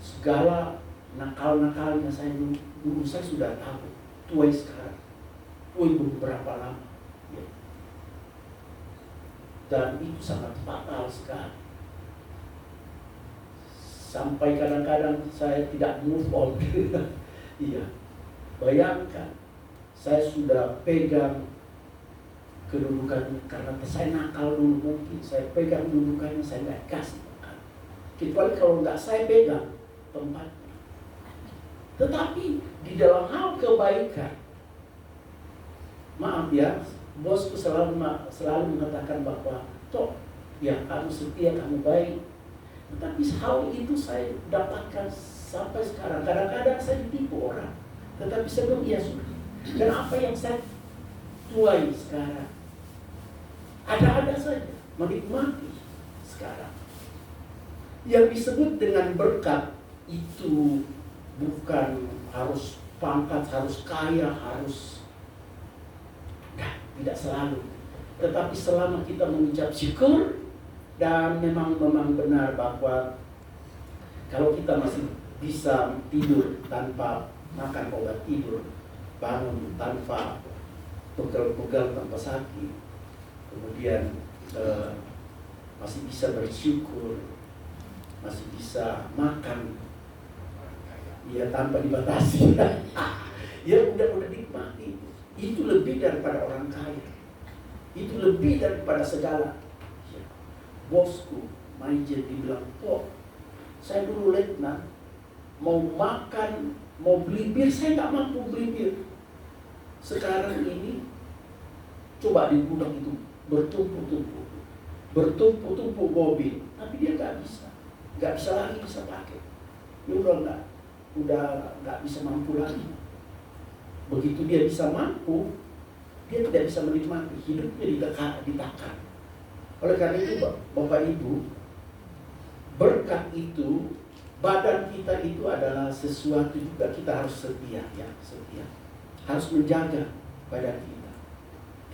Segala nakal-nakalnya saya dulu saya sudah tahu, tuai sekarang, tuai beberapa lama. Ya. Dan itu sangat fatal sekali. Sampai kadang-kadang saya tidak move on. Iya, bayangkan saya sudah pegang kedudukannya karena saya nakal dulu, mungkin saya pegang kedudukannya, saya nggak kasih makan. Kecuali kalau nggak saya pegang tempatnya. Tetapi di dalam hal kebaikan, maaf ya, bosku selalu mengatakan bahwa toh ya kamu setia, kamu baik. Tetapi hal itu saya dapatkan sampai sekarang. Kadang-kadang saya ditipu orang, tetapi saya bilang iya sudah. Dan apa yang saya tuai sekarang, ada-ada saja, menikmati sekarang. Yang disebut dengan berkat itu bukan harus pangkat, harus kaya, harus tidak selalu. Tetapi selama kita mengucap syukur, dan memang benar bahwa kalau kita masih bisa tidur tanpa makan obat tidur, bangun tanpa pegal-pegal tanpa sakit, kemudian masih bisa bersyukur, masih bisa makan ya tanpa dibatasi. Ya udah nikmati. Itu lebih daripada orang kaya. Itu lebih daripada segala. Bosku, manajer dibilang, saya dulu letnan, mau makan, mau beli bir, saya nggak mampu beli bir. Sekarang ini, coba di gudang itu bertumpuk-tumpuk mobil, tapi dia nggak bisa lagi bisa pakai. Dia udah nggak bisa mampu lagi. Begitu dia bisa mampu, dia tidak bisa menikmati hidupnya ditakan. Oleh karena itu Bapak Ibu, berkat itu, badan kita itu adalah sesuatu juga kita harus setia. Harus menjaga badan kita.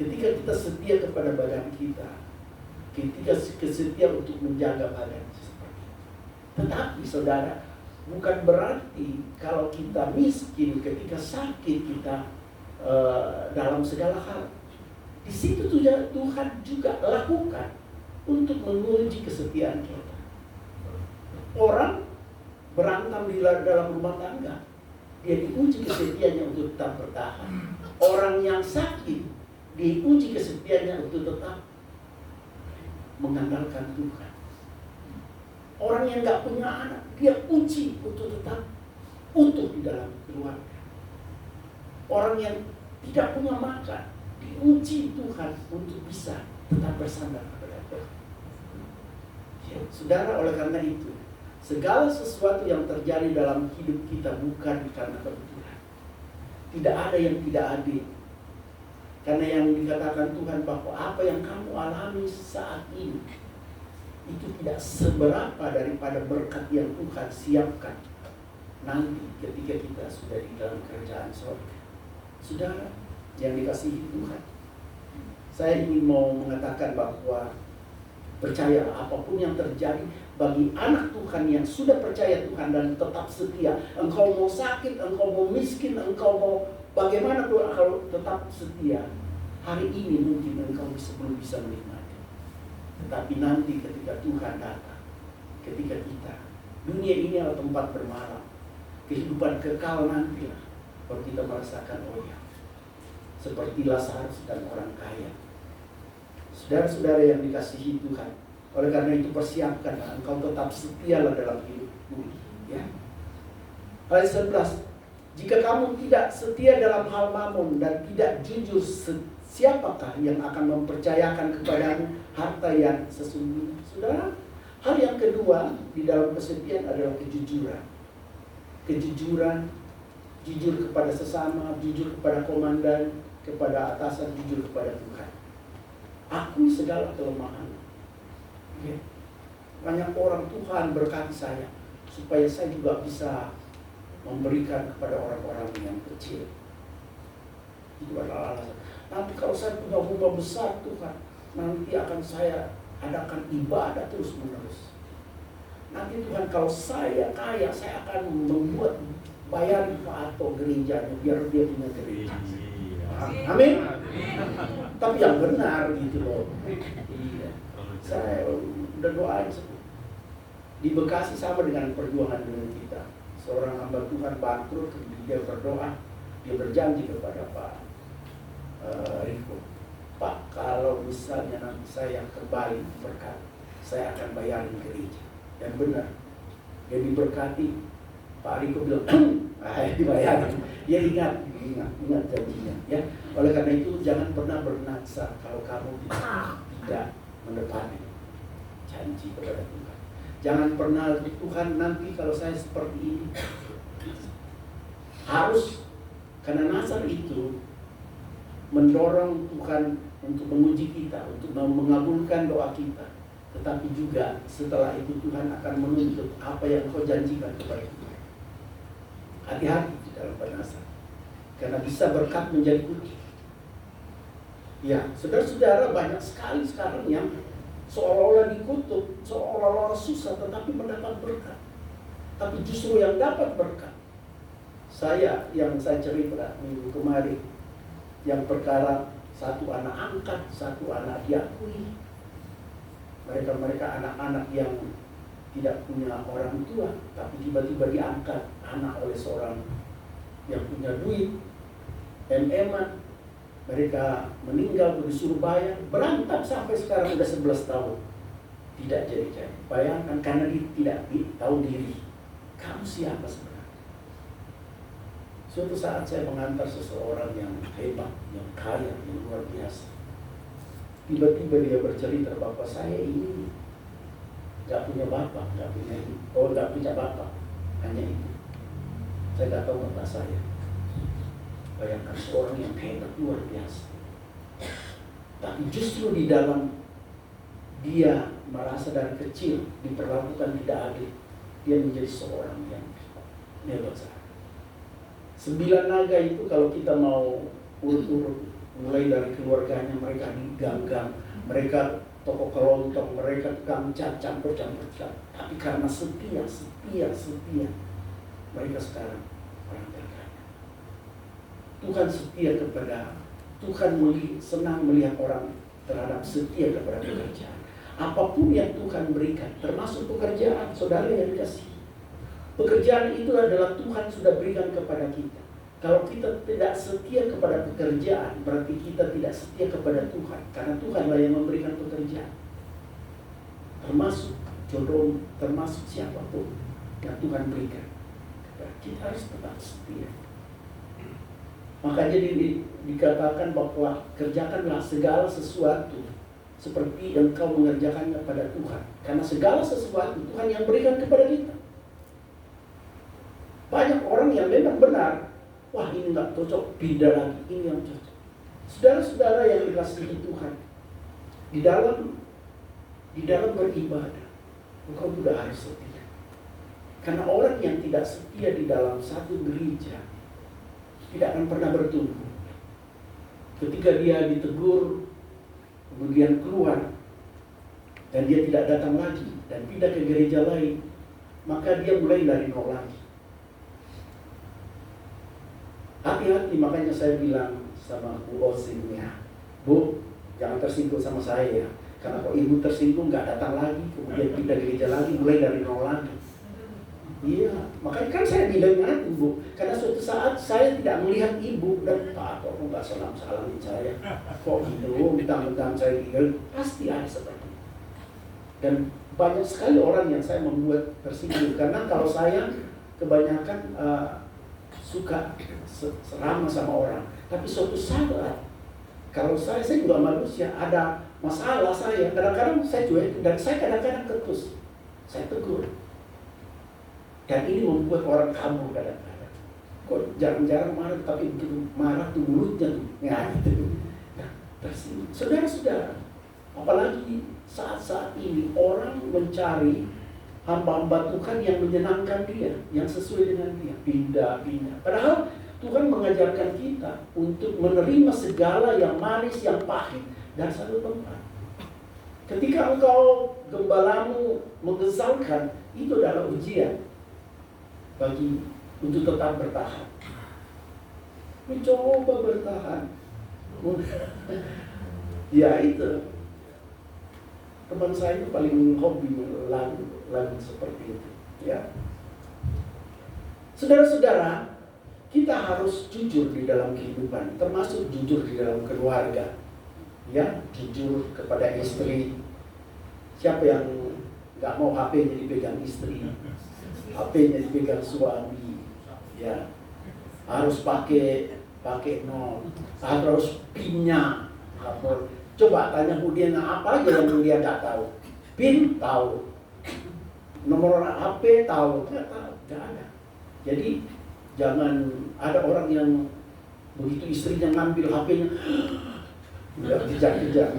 Ketika kita setia kepada badan kita, ketika setia untuk menjaga badan seperti itu. Tetapi saudara, bukan berarti kalau kita miskin, ketika sakit kita dalam segala hal. Di situ Tuhan juga lakukan untuk menguji kesetiaan kita. Orang berantem di dalam rumah tangga, dia diuji kesetiaannya untuk tetap bertahan. Orang yang sakit, diuji kesetiaannya untuk tetap mengandalkan Tuhan. Orang yang nggak punya anak, dia uji untuk tetap utuh di dalam keluarga. Orang yang tidak punya makan, diuji Tuhan untuk bisa tetap bersandar kepada Tuhan. Ya, saudara, oleh karena itu, segala sesuatu yang terjadi dalam hidup kita bukan karena kebetulan. Tidak ada yang tidak adil. Karena yang dikatakan Tuhan bahwa apa yang kamu alami saat ini itu tidak seberapa daripada berkat yang Tuhan siapkan nanti ketika kita sudah di dalam kerajaan surga. Saudara yang dikasihi Tuhan, saya ingin mau mengatakan bahwa percayalah apapun yang terjadi bagi anak Tuhan yang sudah percaya Tuhan dan tetap setia. Engkau mau sakit, engkau mau miskin, engkau mau bagaimana Tuhan, kalau tetap setia, hari ini mungkin engkau belum bisa menikmati. Tetapi nanti ketika Tuhan datang, ketika kita, dunia ini adalah tempat bermalam, kehidupan kekal nantilah, baru kita merasakan ya, seperti Lazarus dan orang kaya. Saudara-saudara yang dikasihi Tuhan, oleh karena itu persiapkanlah, engkau tetap setialah dalam hidupmu. Ya. Ayat 11, jika kamu tidak setia dalam hal mamon dan tidak jujur, siapakah yang akan mempercayakan kepadamu harta yang sesungguhnya? Saudara, hal yang kedua di dalam kesetiaan adalah kejujuran. Kejujuran, jujur kepada sesama, jujur kepada komandan, kepada atasan, jujur kepada Tuhan. Akui segala kelemahan. Ya. Banyak orang Tuhan berkati saya supaya saya juga bisa memberikan kepada orang-orang yang kecil. Itu adalah alasan. Nanti kalau saya punya rumah besar Tuhan, nanti akan saya adakan ibadah terus menerus. Nanti Tuhan kalau saya kaya, saya akan membuat bayar atau gerejanya biar dia punya gereja. Amin. Tapi yang benar gitu loh. Iya. Saya udah doain di Bekasi sama dengan perjuangan dengan kita. Seorang hamba Tuhan bangkrut, dia berdoa, dia berjanji kepada Pak Riko, Pak, kalau misalnya nanti saya kembali berkat, saya akan bayarin gereja. Dan benar, dia diberkati. Pak Riko bilang, dibayarin. Dia ingat janjinya. Ya, oleh karena itu jangan pernah bernaksa kalau kamu tidak menepati janji kepada Tuhan. Jangan pernah Tuhan nanti kalau saya seperti ini. Harus, karena nazar itu mendorong Tuhan untuk menguji kita, untuk mengabulkan doa kita. Tetapi juga setelah itu Tuhan akan menuntut apa yang kau janjikan kepada kita. Hati-hati di dalam bernazar, karena bisa berkat menjadi putih. Ya, saudara-saudara, banyak sekali sekarang yang seolah-olah dikutuk, seolah-olah susah, tetapi mendapat berkat. Tapi justru yang dapat berkat, yang saya cerita minggu kemarin, yang perkara satu anak angkat, satu anak diakui. Mereka anak-anak yang tidak punya orang tua, tapi tiba-tiba diangkat anak oleh seorang yang punya duit, MM-an. Mereka meninggal, disuruh bayar, berantem sampai sekarang udah 11 tahun. Tidak jadi-jadi. Bayangkan, karena dia tidak tahu diri. Kamu siapa sebenarnya? Suatu saat saya mengantar seseorang yang hebat, yang kaya, yang luar biasa. Tiba-tiba dia bercerita, bapak saya ini gak punya bapak, gak punya bapak, hanya itu. Saya gak tahu bapak saya. Bayangkan seorang yang hebat luar biasa. Tapi justru di dalam dia merasa dari kecil diperlakukan tidak adil, dia menjadi seorang yang hebat sekali. 9 naga itu kalau kita mau urut-urut, mulai dari keluarganya, mereka diganggang, mereka toko kelontong, mereka tukang cat, campur-campur cat. Tapi karena setia, mereka sekarang orang berkaya. Tuhan setia kepada, Tuhan senang melihat orang terhadap setia kepada pekerjaan. Apapun yang Tuhan berikan, termasuk pekerjaan, saudara yang dikasih. Pekerjaan itu adalah Tuhan sudah berikan kepada kita. Kalau kita tidak setia kepada pekerjaan, berarti kita tidak setia kepada Tuhan. Karena Tuhanlah yang memberikan pekerjaan. Termasuk jodoh, termasuk siapapun yang Tuhan berikan. Kita harus tetap setia. Maka jadi dikatakan bahwa kerjakanlah segala sesuatu seperti engkau mengerjakannya pada Tuhan. Karena segala sesuatu Tuhan yang berikan kepada kita. Banyak orang yang memang benar, wah ini nggak cocok, pindah lagi, ini yang cocok. Saudara-saudara yang dikasihi Tuhan, di dalam beribadah, engkau juga harus setia. Karena orang yang tidak setia di dalam satu gereja tidak akan pernah bertumbuh. Ketika dia ditegur, kemudian keluar, dan dia tidak datang lagi, dan pindah ke gereja lain, maka dia mulai dari nol lagi. Hati-hati, makanya saya bilang sama Bu Osin ya, Bu, jangan tersinggung sama saya ya. Karena kalau ibu tersinggung nggak datang lagi, kemudian pindah gereja lagi, mulai dari nol lagi. Iya, makanya kan saya bilang nanti Bu, karena suatu saat saya tidak melihat ibu dan Pak, kok nggak salam-salamin saya, kok gitu, mentang-mentang saya tinggal, pasti ada seperti itu. Dan banyak sekali orang yang saya membuat tersinggung, karena kalau saya kebanyakan suka serama sama orang, tapi suatu saat kalau saya juga manusia, ada masalah saya, kadang-kadang saya cuek dan saya kadang-kadang ketus, saya tegur. Dan ini membuat orang kabur kadang-kadang. Kok jarang-jarang marah, tapi begitu marah tuh mulutnya tuh, ya gitu. Nah, tersinggung. Saudara-saudara, apalagi saat-saat ini orang mencari hamba-hamba Tuhan yang menyenangkan dia, yang sesuai dengan dia, pindah-pindah. Padahal Tuhan mengajarkan kita untuk menerima segala yang manis, yang pahit dari satu tempat. Ketika engkau gembalamu mengesalkan, itu adalah ujian bagi untuk tetap bertahan. Mencoba bertahan. Ya itu. Teman saya itu paling hobi lagu seperti itu. Ya. Saudara-saudara, kita harus jujur di dalam kehidupan, termasuk jujur di dalam keluarga. Ya, jujur kepada istri. Siapa yang nggak mau HP-nya dipegang istri? HP-nya dipegang suami, ya harus pakai nol, harus PIN-nya. Coba tanya Budiana apa aja yang dia nggak tahu, PIN tahu, nomor HP tahu, nggak ada. Jadi jangan ada orang yang begitu istrinya ngambil HP-nya, udah kejar-kejar.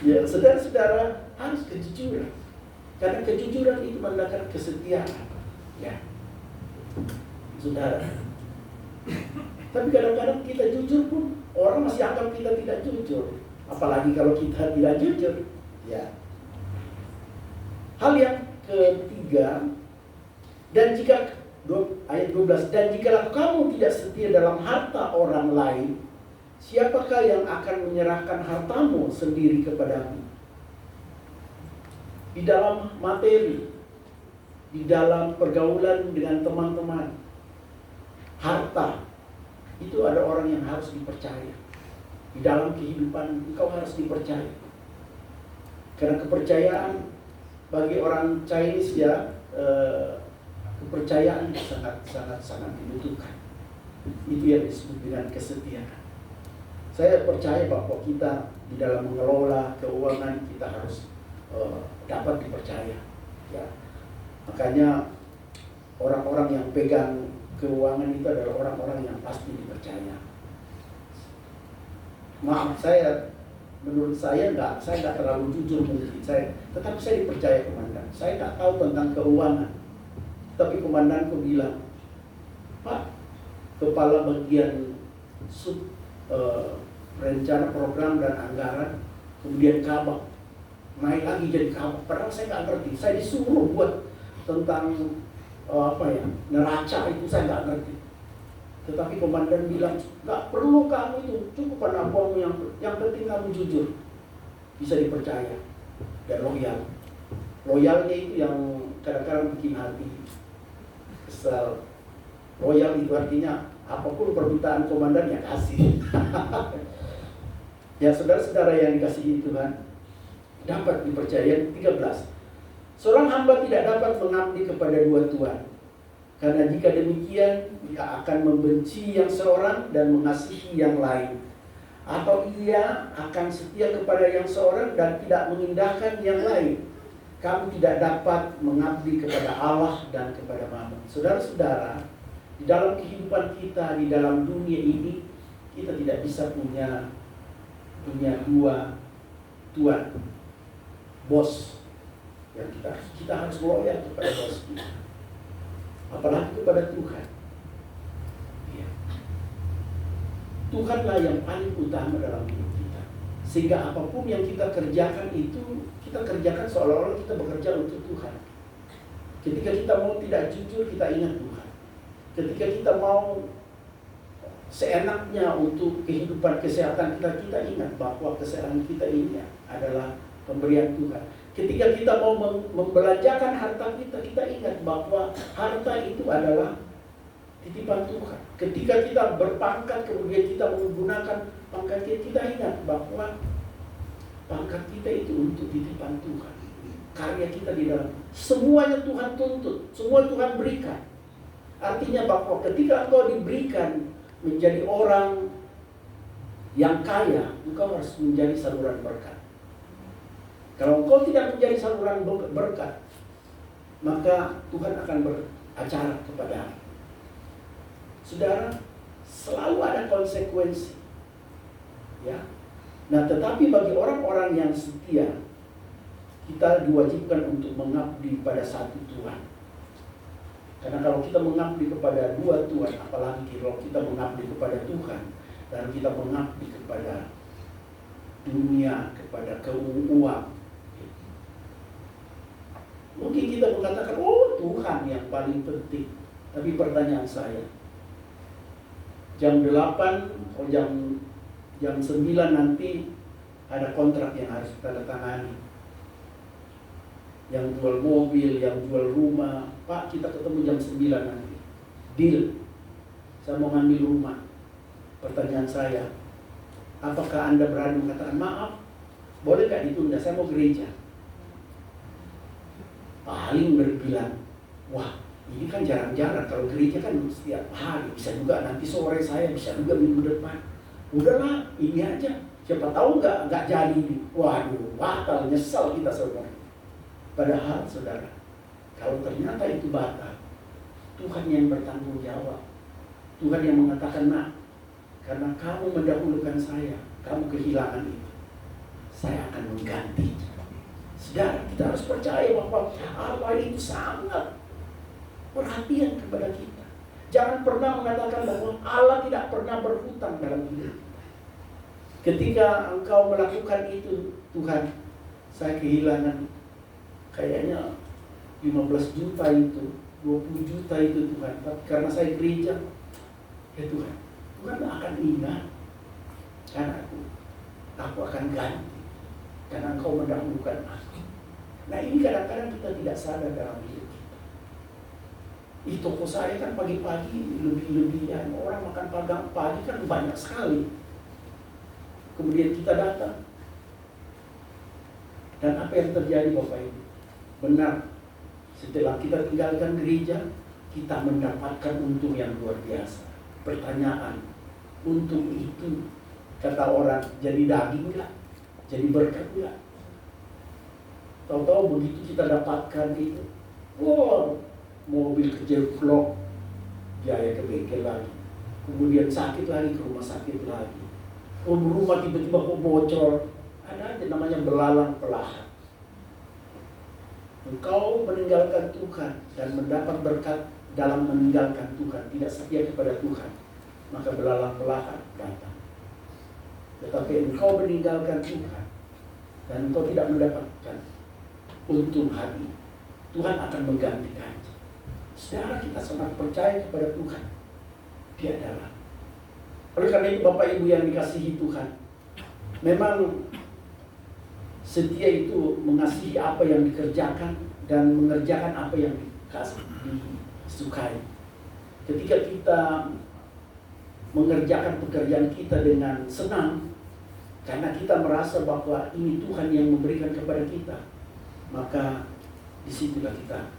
Ya, saudara-saudara harus kejujuran. Karena kejujuran itu menandakan kesetiaan, ya, saudara. Tapi kadang-kadang kita jujur pun orang masih anggap kita tidak jujur, apalagi kalau kita tidak jujur, ya. Hal yang ketiga, dan jika ayat 12, dan jika kamu tidak setia dalam harta orang lain, siapakah yang akan menyerahkan hartamu sendiri kepadamu? Di dalam materi, di dalam pergaulan dengan teman-teman, harta, itu ada orang yang harus dipercaya. Di dalam kehidupan engkau harus dipercaya. Karena kepercayaan bagi orang Chinese ya, kepercayaan sangat dibutuhkan. Itu yang disebut dengan kesetiaan. Saya percaya bahwa kita di dalam mengelola keuangan kita harus dapat dipercaya, ya. Makanya orang-orang yang pegang keuangan itu adalah orang-orang yang pasti dipercaya. Maaf, menurut saya nggak terlalu jujur mungkin tetapi saya dipercaya komandan. Saya nggak tahu tentang keuangan, tapi komandanku bilang, Pak, kepala bagian rencana program dan anggaran, kemudian kabak, naik lagi jadi kabak. Padahal saya nggak ngerti. Saya disuruh buat tentang neraca itu saya nggak ngerti. Tetapi komandan bilang, nggak perlu kamu itu, cukup penampungan yang penting kamu jujur, bisa dipercaya dan loyal. Loyalnya itu yang kadang-kadang bikin hati kesal. Loyal itu artinya apapun permintaan komandan ya kasih. Ya, saudara-saudara yang dikasihi Tuhan, dapat dipercaya. 13. Seorang hamba tidak dapat mengabdi kepada dua tuan. Karena jika demikian, ia akan membenci yang seorang dan mengasihi yang lain. Atau ia akan setia kepada yang seorang dan tidak mengindahkan yang lain. Kamu tidak dapat mengabdi kepada Allah dan kepada Mammon. Saudara-saudara, di dalam kehidupan kita, di dalam dunia ini, kita tidak bisa punya dua tuan, bos. Yang kita harus loyal kepada bos kita, apalagi kepada Tuhan. Ya. Tuhanlah yang paling utama dalam hidup kita. Sehingga apapun yang kita kerjakan itu, kita kerjakan seolah-olah kita bekerja untuk Tuhan. Ketika kita mau tidak jujur, kita ingat Tuhan. Ketika kita mau seenaknya untuk kehidupan kesehatan kita, kita ingat bahwa kesehatan kita ini adalah pemberian Tuhan. Ketika kita mau membelanjakan harta kita, kita ingat bahwa harta itu adalah titipan Tuhan. Ketika kita berpangkat, kemudian kita menggunakan pangkat kita ingat bahwa pangkat kita itu untuk titipan Tuhan. Karya kita di dalam, semuanya Tuhan tuntut, semua Tuhan berikan. Artinya bahwa ketika engkau diberikan menjadi orang yang kaya, engkau harus menjadi saluran berkat. Kalau engkau tidak menjadi saluran berkat, maka Tuhan akan beracara kepada saudara. Selalu ada konsekuensi, ya. Nah, tetapi bagi orang-orang yang setia, kita diwajibkan untuk mengabdi pada satu Tuhan. Karena kalau kita mengabdi kepada dua Tuhan, apalagi kalau kita mengabdi kepada Tuhan dan kita mengabdi kepada dunia, kepada keuangan, mungkin kita mengatakan, oh Tuhan yang paling penting. Tapi pertanyaan saya, jam 8 atau jam 9 nanti ada kontrak yang harus kita tangani. Yang jual mobil, yang jual rumah, Pak kita ketemu jam 9 nanti. Deal, saya mau ngambil rumah. Pertanyaan saya, apakah Anda berani mengatakan, maaf, boleh gak ditunda, saya mau gereja? Paling berbilang, wah ini kan jarang-jarang, kalau gereja kan setiap hari, bisa juga nanti sore saya, bisa juga minggu depan. Udahlah, ini aja, siapa tahu nggak jadi. Waduh, batal, nyesal kita saudara. Padahal saudara, kalau ternyata itu batal, Tuhan yang bertanggung jawab. Tuhan yang mengatakan, nah, karena kamu mendahulukan saya, kamu kehilangan itu, saya akan mengganti. Saudara, kita harus percaya bahwa Allah itu sangat perhatian kepada kita. Jangan pernah mengatakan bahwa Allah tidak pernah berhutang dalam hidup. Ketika engkau melakukan itu, Tuhan, saya kehilangan kayaknya 15 juta itu, 20 juta itu Tuhan, karena saya gereja. Ya Tuhan, Tuhan akan ingat, karena aku akan ganti, karena engkau mendahulukan aku. Nah ini kadang-kadang kita tidak sadar dalam hidup kita. Di toko saya kan pagi-pagi lebih-lebihan, orang makan pagi kan banyak sekali. Kemudian kita datang, dan apa yang terjadi Bapak Ibu? Benar, setelah kita tinggalkan gereja, kita mendapatkan untung yang luar biasa. Pertanyaan, untung itu kata orang jadi daging nggak? Jadi berkat nggak? Tahu-tahu begitu kita dapatkan itu, wow, mobil kejeblok, biaya ke bengkel lagi, kemudian sakit lagi, ke rumah sakit lagi, rumah tiba-tiba kok bocor, ada aja namanya belalang pelahap. Engkau meninggalkan Tuhan dan mendapat berkat dalam meninggalkan Tuhan, tidak setia kepada Tuhan, maka belalang pelahap datang. Tetapi engkau meninggalkan Tuhan dan engkau tidak mendapatkan untung hati, Tuhan akan menggantikan. Saudara, kita sangat percaya kepada Tuhan. Dia adalah. Oleh karena itu Bapak Ibu yang dikasihi Tuhan, memang setia itu mengasihi apa yang dikerjakan dan mengerjakan apa yang disukai. Ketika kita mengerjakan pekerjaan kita dengan senang, karena kita merasa bahwa ini Tuhan yang memberikan kepada kita, maka disitulah kita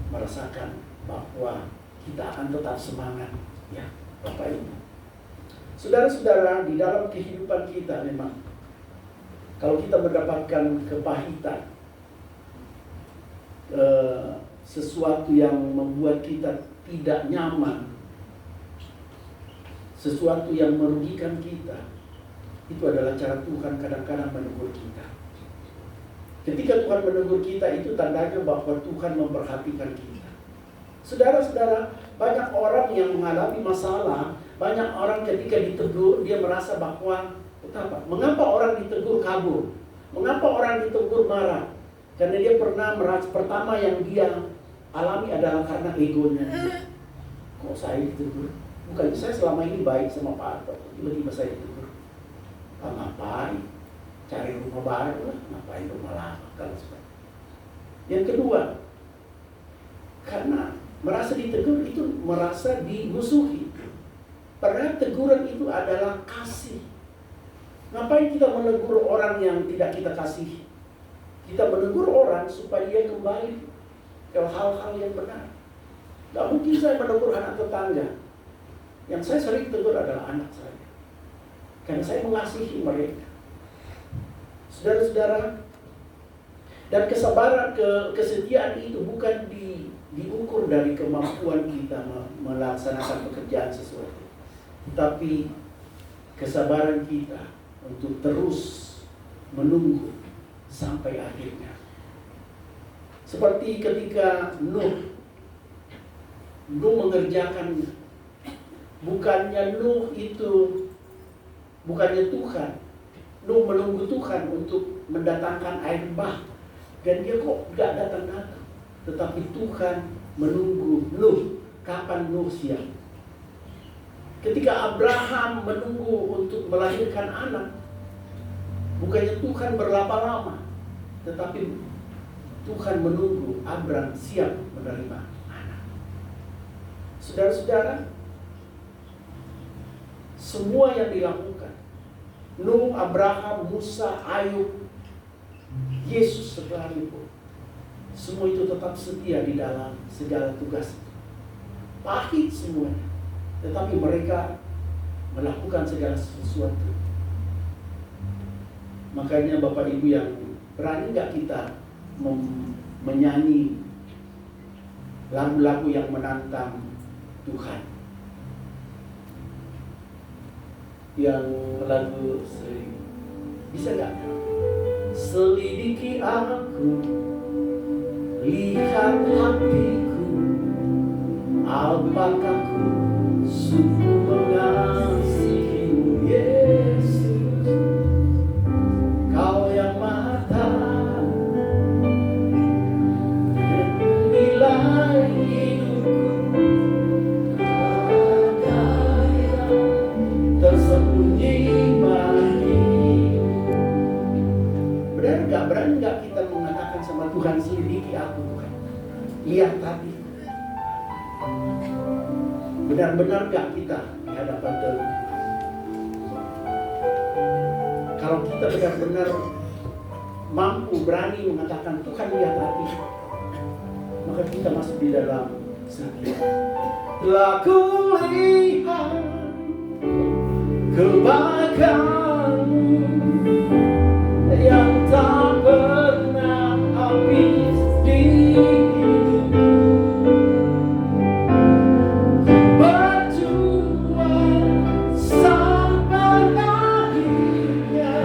merasakan bahwa kita akan tetap semangat, ya Bapak Ibu. Saudara-saudara, di dalam kehidupan kita memang kalau kita mendapatkan kepahitan, sesuatu yang membuat kita tidak nyaman, sesuatu yang merugikan kita, itu adalah cara Tuhan kadang-kadang menegur kita. Ketika Tuhan menegur kita, itu tandanya bahwa Tuhan memperhatikan kita. Saudara-saudara, banyak orang yang mengalami masalah, banyak orang ketika ditegur, dia merasa bahwa mengapa orang ditegur kabur? Mengapa orang ditegur marah? Karena dia pernah merasa, pertama yang dia alami adalah karena egonya. Kok saya ditegur? Bukan saya selama ini baik sama Pak Arto, tiba-tiba saya ditegur. Pak ngapain? Cari rumah baru lah, ngapain rumah lama? Kalau seperti yang kedua, karena merasa ditegur itu merasa dimusuhi. Padahal teguran itu adalah kasih. Ngapain kita menegur orang yang tidak kita kasihi? Kita menegur orang supaya dia kembali ke hal-hal yang benar. Gak mungkin saya menegur anak tetangga. Yang saya sering tegur adalah anak saya, karena saya mengasihi mereka. Saudara-saudara, dan kesabaran, kesetiaan itu bukan diukur dari kemampuan kita melaksanakan pekerjaan sesuatu, tapi kesabaran kita untuk terus menunggu sampai akhirnya. Seperti ketika Nuh mengerjakan, bukannya Tuhan. Nuh menunggu Tuhan untuk mendatangkan air bah, dan dia kok gak datang-datang. Tetapi Tuhan menunggu Nuh, kapan Nuh siap. Ketika Abraham menunggu untuk melahirkan anak, bukannya Tuhan berlama-lama, tetapi Tuhan menunggu Abraham siap menerima anak. Saudara-saudara, semua yang dilakukan Nuh, Abraham, Musa, Ayub, Yesus sekalipun, semua itu tetap setia di dalam segala tugas. Pahit semuanya, tetapi mereka melakukan segala sesuatu. Makanya Bapak Ibu yang berani gak kita menyanyi lagu-lagu yang menantang Tuhan? Yang lagu bisa gak? Selidiki aku, lihat hatiku, apakah ku sungguh mengasihimu, Yesus. Kau yang Maha Tahu nilai hidupku, tersembunyi bagi. Berani gak kita mengatakan sama Tuhan, selidiki aku Tuhan, lihat hati. Benar-benar gak kita di hadapan Tuhan? Kalau kita benar-benar mampu berani mengatakan Tuhan lihat hati, maka kita masuk di dalam setia. Telah kulihat kebaikan-Mu yang tak pernah habis di hidupku. Berjuang sampai akhirnya,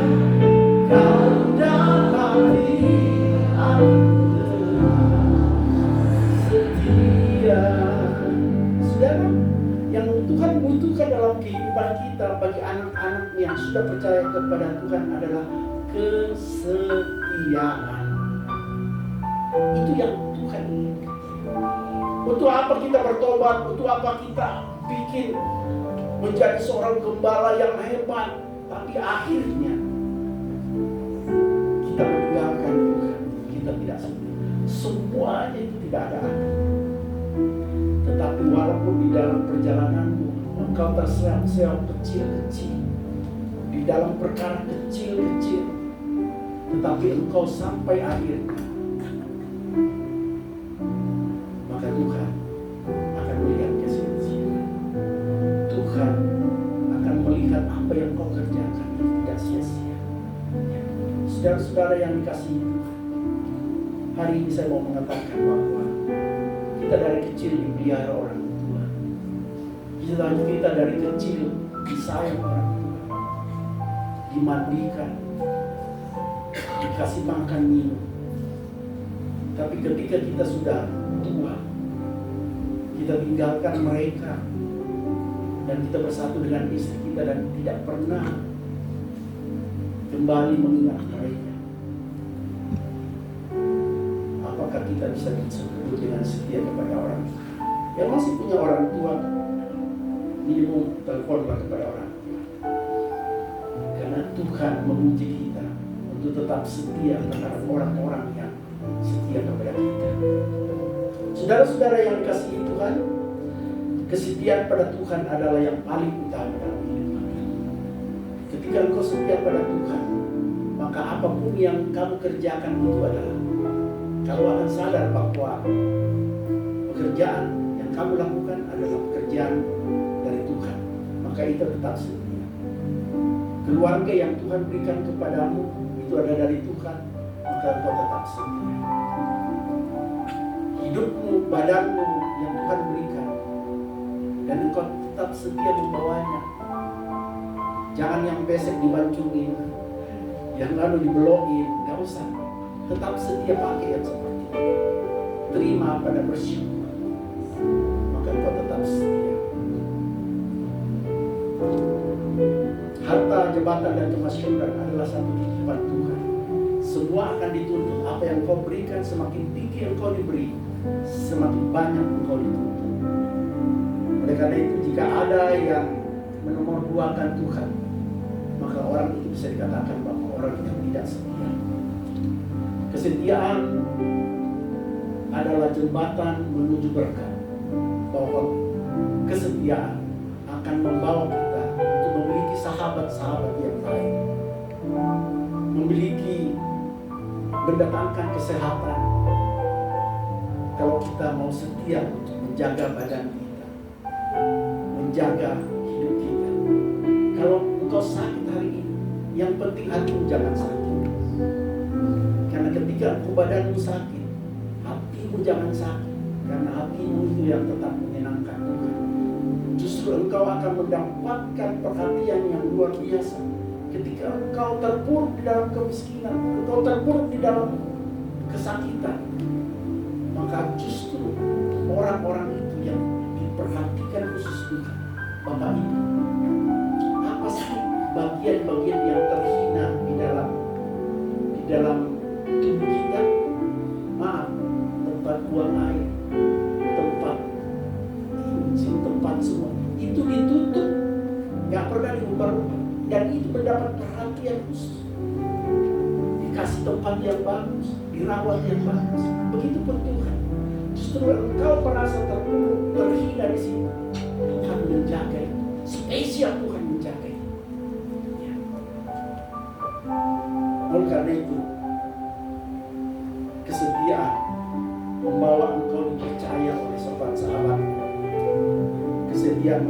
Kau dapati aku setia. Saudara, yang Tuhan butuhkan dalam kehidupan kita bagi anak-anak yang sudah percaya kepada Tuhan adalah kesetiaan. Itu yang Tuhan inginkan. Untuk apa kita bertobat? Untuk apa kita bikin menjadi seorang gembala yang hebat, tapi akhirnya kita meninggalkan Tuhan, kita tidak setia. Semuanya itu tidak ada arti. Tetapi walaupun di dalam perjalananmu engkau terseok-seok kecil-kecil, di dalam perkara kecil-kecil, tetapi engkau sampai akhirnya, maka Tuhan akan melihat kesia-siaan. Tuhan akan melihat apa yang kau kerjakan itu tidak sia-sia. Saudara-saudara yang dikasihi Tuhan, hari ini saya mau mengatakan bahwa kita dari kecil dipelihara orang tua. Kita dari kecil disayang orang tua, dimandikan, dikasih makan minum. Tapi ketika kita sudah tua, kita tinggalkan mereka dan kita bersatu dengan istri kita dan tidak pernah kembali mengingat mereka. Apakah kita bisa disebut dengan setia kepada orang yang masih punya orang tua? Minimum teleponlah kepada orang tua, karena Tuhan menguji kita untuk tetap setia terhadap orang-orang yang setia kepada kita. Saudara-saudara yang dikasihi Tuhan, kesetiaan pada Tuhan adalah yang paling utama dalam hidup kita. Ketika engkau setia pada Tuhan, maka apapun yang kamu kerjakan itu adalah kamu akan sadar bahwa pekerjaan yang kamu lakukan adalah pekerjaan dari Tuhan. Maka itu tetap setia. Keluarga yang Tuhan berikan kepadamu itu ada dari Tuhan, maka engkau tetap setia. Hidupmu, badanmu yang Tuhan berikan, dan engkau tetap setia membawanya. Jangan yang besek dibancungin, yang lalu dibelokin, gak usah. Tetap setia pakai yang seperti itu. Terima pada bersyukur, maka engkau tetap setia. Harta, jabatan, dan kemasyhuran adalah satu titipan Tuhan. Semua akan dituntut. Apa yang kau berikan, semakin tinggi yang kau diberi, semakin banyak engkau dituntut. Oleh karena itu, jika ada yang menomorduakan Tuhan, maka orang itu bisa dikatakan bahwa orang yang tidak setia. Kesetiaan adalah jembatan menuju berkat. Bahwa kesetiaan akan membawa kita untuk memiliki sahabat-sahabat yang baik, memiliki, mendatangkan kesehatan. Kalau kita mau setia untuk menjaga badan kita, menjaga hidup kita. Kalau engkau sakit hari ini, yang penting hatimu jangan sakit. Karena ketika engkau badanmu sakit, hatimu jangan sakit. Karena hatimu itu yang tetap menyenangkan Tuhan. Justru engkau akan mendapatkan perhatian yang luar biasa. Ketika engkau terpuruk di dalam kemiskinan, engkau terpuruk di dalam kesakitan, maka justru orang-orang itu yang diperhatikan khusus Tuhan. Bapak Ibu, apa sih bagian-bagian yang terhina di dalam tubuh kita? Maaf, tempat buang air, tempat kencing, tempat semua itu ditutup, nggak pernah diubah-ubah, dan itu mendapat perhatian khusus. Dikasih tempat yang bagus, dirawat yang bagus. Begitupun Tuhan. Justru engkau merasa terpuruk, terhina di sini, Tuhan menjaga itu. Spesial Tuhan menjaga itu. Ya. Oleh karena itu, kesetiaan membawa engkau dipercaya oleh sahabat-sahabat. Kesetiaan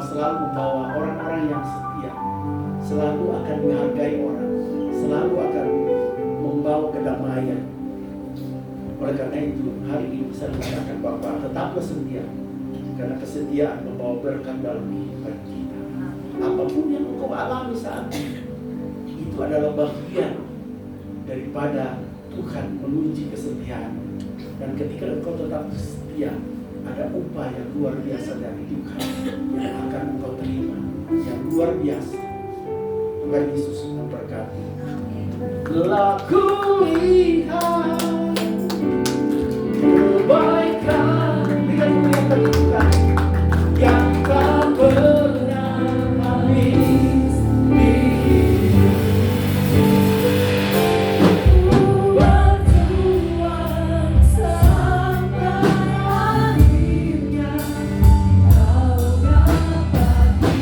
selalu membawa orang-orang yang setia, selalu akan menghargai orang, selalu akan membawa kedamaian. Oleh karena itu, hari ini bisa dikatakan bahwa tetaplah setia, karena kesetiaan membawa berkat dalam kehidupan kita. Apapun yang engkau alami saat ini, itu adalah bagian daripada Tuhan menguji kesetiaan. Dan ketika engkau tetap setia, ada upaya yang luar biasa dari Tuhan yang akan engkau terima, yang luar biasa. Tuhan Yesus memberkati. Laku lihat kebaikan dengan mengingatkan Tuhan yang tak pernah habis di hidup. Berjuang sampai akhirnya kau dapat aku tetap setia.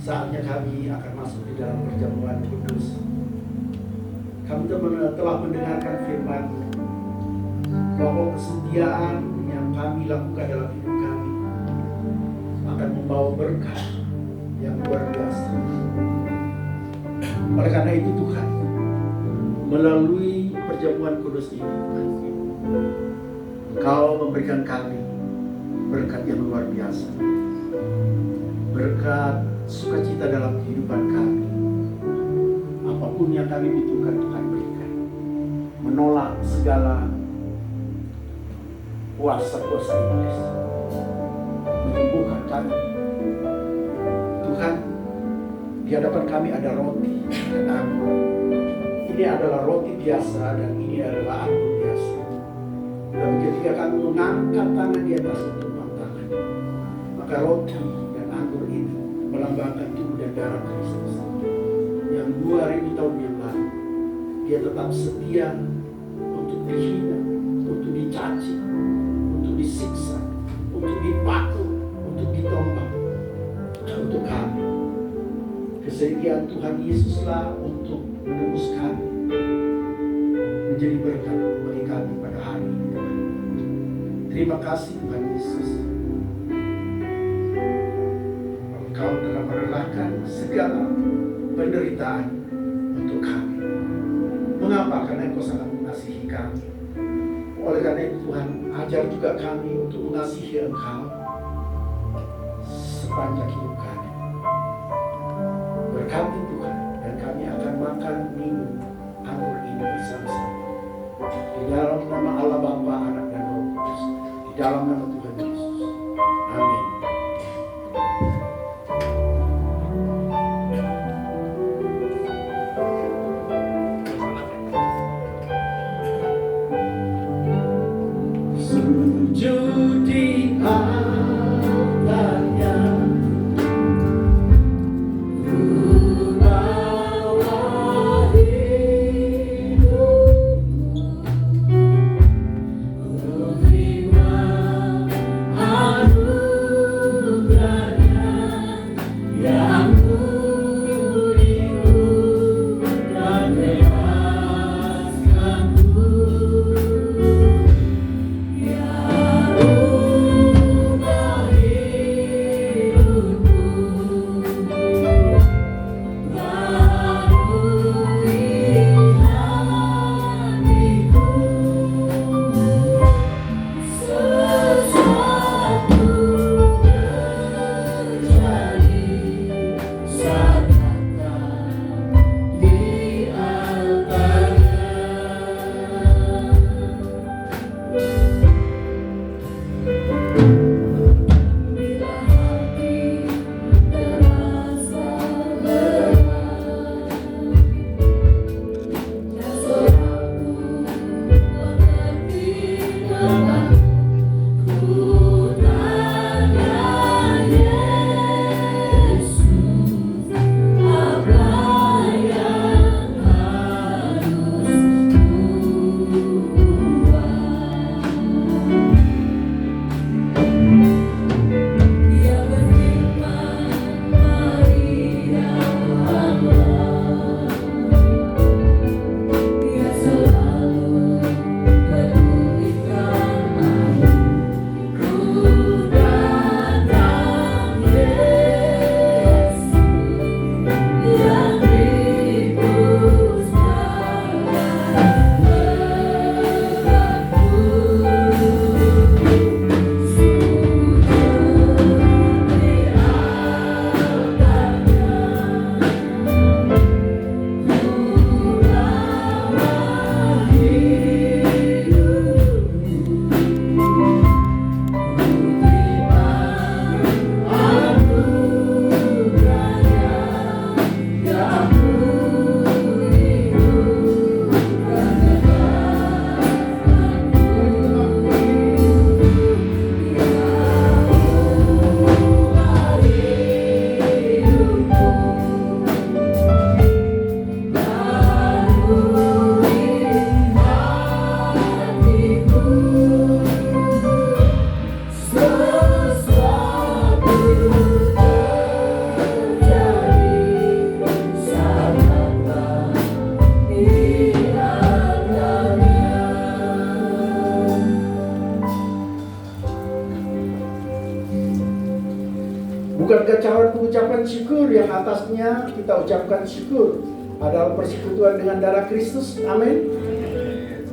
saatnya kami akan masuk di dalam perjamuan kudus. Kami telah mendengarkan firman bahwa kesetiaan yang kami lakukan dalam hidup kami akan membawa berkat yang luar biasa. Oleh karena itu Tuhan, melalui perjamuan kudus ini, Engkau memberikan kami berkat yang luar biasa. Berkat sukacita dalam kehidupan kami. Apapun yang kami butuhkan Tuhan berikan. Menolak segala kuasa-kuasa iblis. Menyembuhkan kami. Tuhan, di hadapan kami ada roti dan anggur. Ini adalah roti biasa dan ini adalah anggur biasa. Dan ketika kami mengangkat tangan di atas tumpang tangan, maka roti dan anggur ini melambangkan tubuh dan darah Kristus yang 2000 tahun yang lalu dia tetap setia untuk dihina, untuk dicaci, untuk disiksa, untuk dipakul, untuk ditombak, untuk kami. Kesediaan Tuhan Yesuslah untuk menebus kami menjadi berkat bagi kami pada hari ini. Terima kasih Tuhan Yesus. Engkau telah merelakan segala penderitaan untuk kami. Mengapa? Karena Engkau sangat mengasihi kami. Oleh karena itu Tuhan, ajar juga kami untuk mengasihi Engkau sepanjang hidup kami. Berkati Tuhan, dan kami akan makan minum anggur ini bersama-sama. Di dalam nama Allah Bapa, Anak dan Roh Kudus. Di dalam nama Tuhan Yesus. Amin. Sujud di altarnya, rumah ucapan syukur yang atasnya kita ucapkan syukur adalah persekutuan dengan darah Kristus. Amin.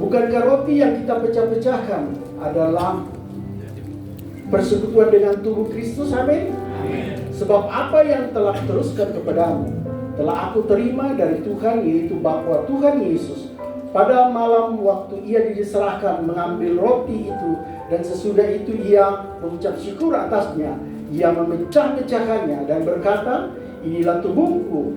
Bukankah roti yang kita pecah-pecahkan adalah persekutuan dengan tubuh Kristus? Amin. Sebab apa yang telah teruskan kepadamu telah aku terima dari Tuhan, yaitu bahwa Tuhan Yesus pada malam waktu ia diserahkan mengambil roti itu, dan sesudah itu ia mengucap syukur atasnya, ia memecah-mecahkannya dan berkata, inilah tubuhku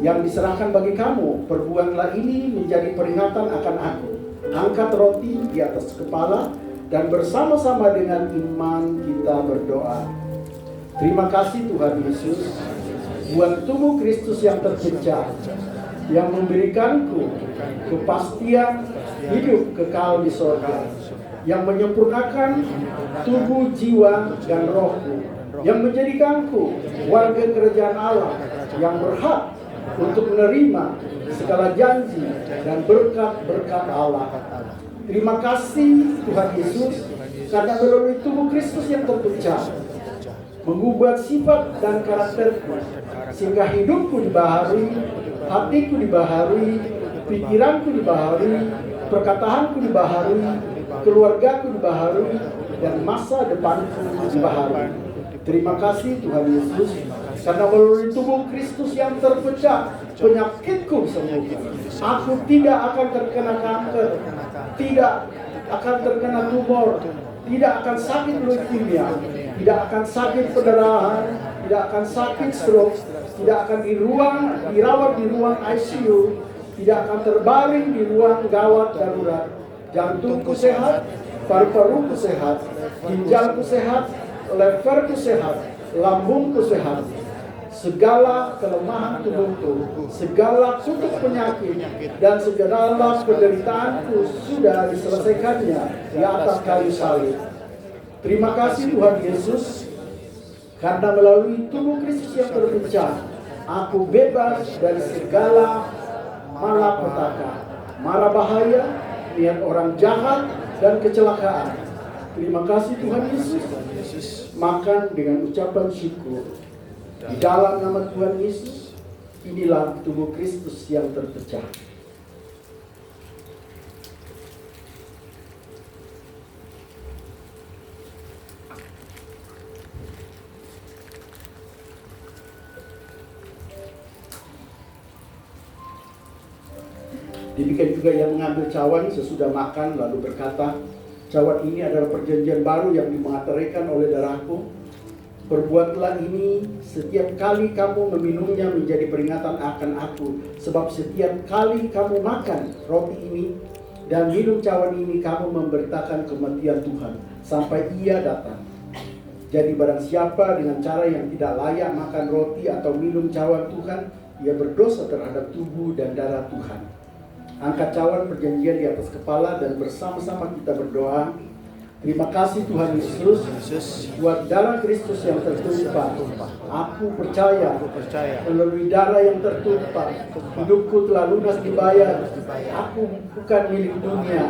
yang diserahkan bagi kamu, perbuatlah ini menjadi peringatan akan aku. Angkat roti di atas kepala dan bersama-sama dengan iman kita berdoa. Terima kasih Tuhan Yesus buat tubuh Kristus yang terpecah, yang memberikanku kepastian hidup kekal di surga, yang menyempurnakan tubuh, jiwa, dan rohku, yang menjadikanku warga kerajaan Allah, yang berhak untuk menerima segala janji dan berkat-berkat Allah. Terima kasih Tuhan Yesus, karena melalui tubuh Kristus yang terpecah, mengubah sifat dan karakterku, sehingga hidupku dibaharui, hatiku dibaharui, pikiranku dibaharui, perkataanku dibaharui, keluargaku dibaharui, dan masa depanku dibaharui. Terima kasih Tuhan Yesus, karena melalui tubuh Kristus yang terpecah, penyakitku disembuhkan. Aku tidak akan terkena kanker, tidak akan terkena tumor, tidak akan sakit leukemia, tidak akan sakit perdarahan, tidak akan sakit stroke, tidak akan dirawat di ruang ICU, tidak akan terbaring di ruang gawat darurat. Jantungku sehat, paru-paruku sehat, ginjalku sehat, leverku sehat, lambungku sehat. Segala kelemahan tubuhku, segala kutuk penyakit, dan segala penderitaanku sudah diselesaikannya di atas kayu salib. Terima kasih Tuhan Yesus, karena melalui tubuh Kristus yang terpecah, aku bebas dari segala malapetaka, mara bahaya, niat orang jahat, dan kecelakaan. Terima kasih Tuhan Yesus. Makan dengan ucapan syukur. Di dalam nama Tuhan Yesus, inilah tubuh Kristus yang terpecah. Demikian juga yang mengambil cawan sesudah makan lalu berkata, cawan ini adalah perjanjian baru yang dimateraikan oleh darahku. Perbuatlah ini setiap kali kamu meminumnya menjadi peringatan akan aku. Sebab setiap kali kamu makan roti ini dan minum cawan ini, kamu memberitakan kematian Tuhan sampai ia datang. Jadi barang siapa dengan cara yang tidak layak makan roti atau minum cawan Tuhan, ia berdosa terhadap tubuh dan darah Tuhan. Angkat cawan perjanjian di atas kepala dan bersama-sama kita berdoa. Terima kasih Tuhan Yesus buat darah Kristus yang tertumpah. Aku percaya melalui darah yang tertumpah, hidupku telah lunas dibayar. Aku bukan milik dunia,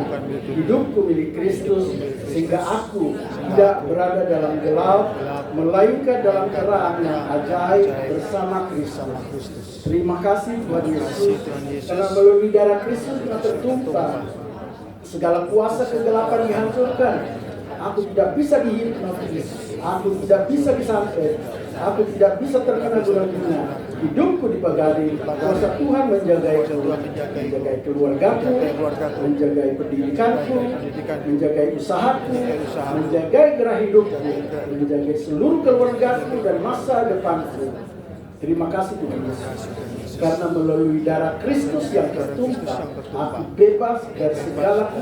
hidupku milik Kristus, sehingga aku tidak berada dalam gelap, melainkan dalam terang yang ajaib bersama Kristus. Terima kasih Tuhan Yesus, karena melalui darah Kristus yang tertumpah, segala kuasa kegelapan dihancurkan. Aku tidak bisa dihipnotis, aku tidak bisa disantet, aku tidak bisa terkena guna-guna. Hidupku dipagari, kuasa Tuhan menjagai keluargaku, menjagai pendidikanku, menjagai usahaku, menjagai gerak hidupku, menjagai seluruh keluargaku dan masa depanku. Terima kasih Tuhan Yesus, karena melalui darah Kristus yang tertumpah, aku bebas dari segala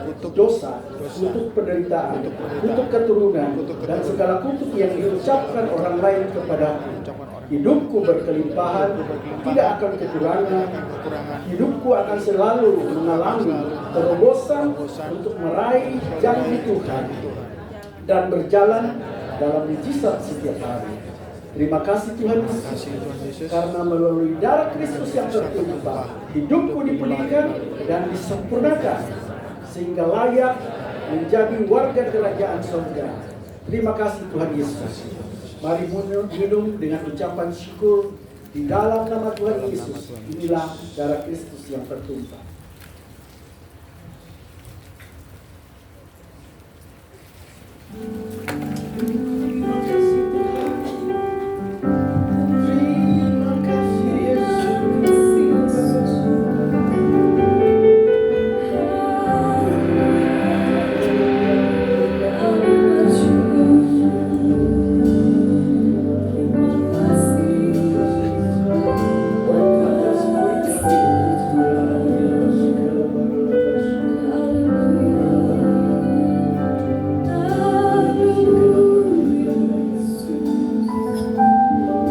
kutuk dosa, kutuk penderitaan, kutuk keturunan, dan segala kutuk yang diucapkan orang lain kepadaku. Hidupku berkelimpahan, tidak akan kekurangan. Hidupku akan selalu mengalami terobosan untuk meraih janji Tuhan dan berjalan dalam mujizat setiap hari. Terima kasih Tuhan Yesus, karena melalui darah Kristus yang tertumpah, hidupku dipulihkan dan disempurnakan, sehingga layak menjadi warga kerajaan surga. Terima kasih Tuhan Yesus. Mari minum dengan ucapan syukur di dalam nama Tuhan Yesus. Inilah darah Kristus yang tertumpah. Terima kasih Tuhan. Terima kasih Yesus.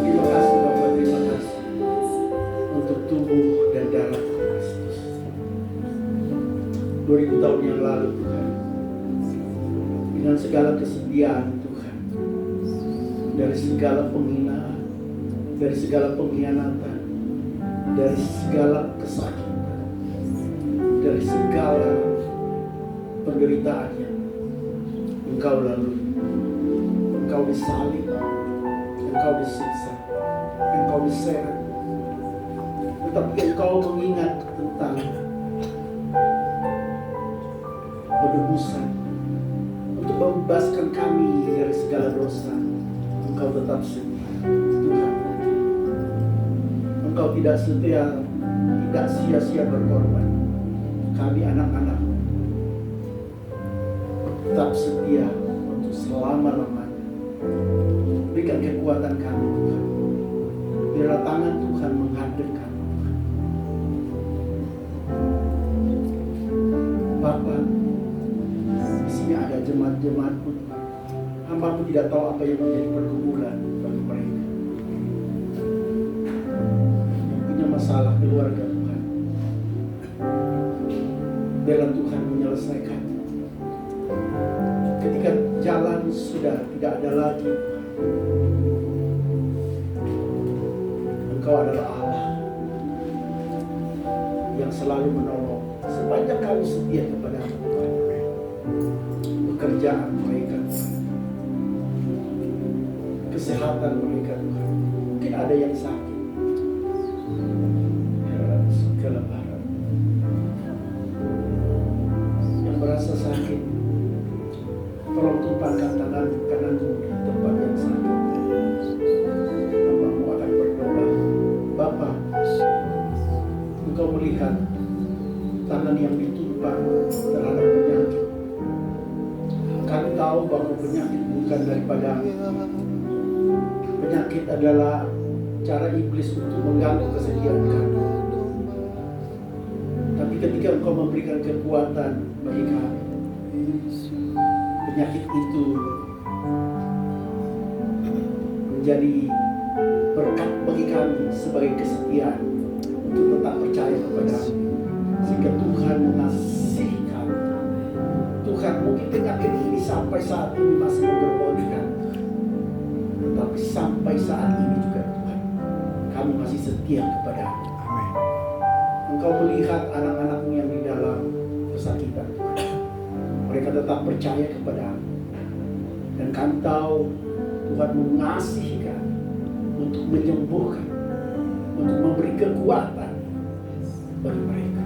Terima kasih Bapak, terima kasih untuk tubuh dan darah Kristus. 2000 tahun yang lalu Tuhan, dengan segala kesediaan Tuhan, dari segala penghinaan, dari segala pengkhianatan, dari segala kesakitan, dari segala penderitaannya, Engkau lalui. Engkau disalib, Engkau disiksa, Engkau diseret. Tetapi Engkau mengingat tentang penebusan untuk membebaskan kami dari segala dosa. Engkau tetap setia, Tuhan. Engkau tidak setia, tidak sia-sia berkorban. Kami anak-anak tetap setia untuk selama-lamanya. Berikan kekuatan kami Tuhan. Biarlah tangan Tuhan menghadirkan Tuhan. Bapa, di sini ada jemaat-jemaat-Mu Tuhan. Hamba-Mu tidak tahu apa yang menjadi pergumulan bagi mereka. Yang punya masalah keluarga Tuhan. Biarlah Tuhan menyelesaikan. Ketika jalan sudah tidak ada lagi, Engkau adalah Allah yang selalu menolong sepanjang kami setia kepada-Mu Tuhan. Pekerjaan mereka, kesehatan mereka Tuhan. Mungkin ada yang sakit, kelelahan, yang merasa sakit. Tolong tumpahkan tangan-Mu di tempat yang sakit. Hamba-Mu akan berdoa. Bapa, Engkau melihat tangan yang ditumpah terhadap penyakit. Kami tahu bahwa penyakit bukan daripada penyakit adalah cara iblis untuk mengganggu kesediaan kami. Tapi ketika Engkau memberikan kekuatan bagi kami, penyakit itu menjadi berkat bagi kami sebagai kesetiaan untuk tetap percaya kepada-Mu, sehingga Tuhan mengasihi kami. Tuhan, mungkin penyakit ini sampai saat ini masih menggerogoti, tetapi sampai saat ini juga Tuhan, kami masih setia kepada-Mu. Engkau melihat anak-anak-Mu yang di dalam kesakitan Tuhan. Mereka tetap percaya kepada-Mu. Dan kami tahu Tuhan mengasihi kami untuk menyembuhkan, untuk memberi kekuatan bagi mereka.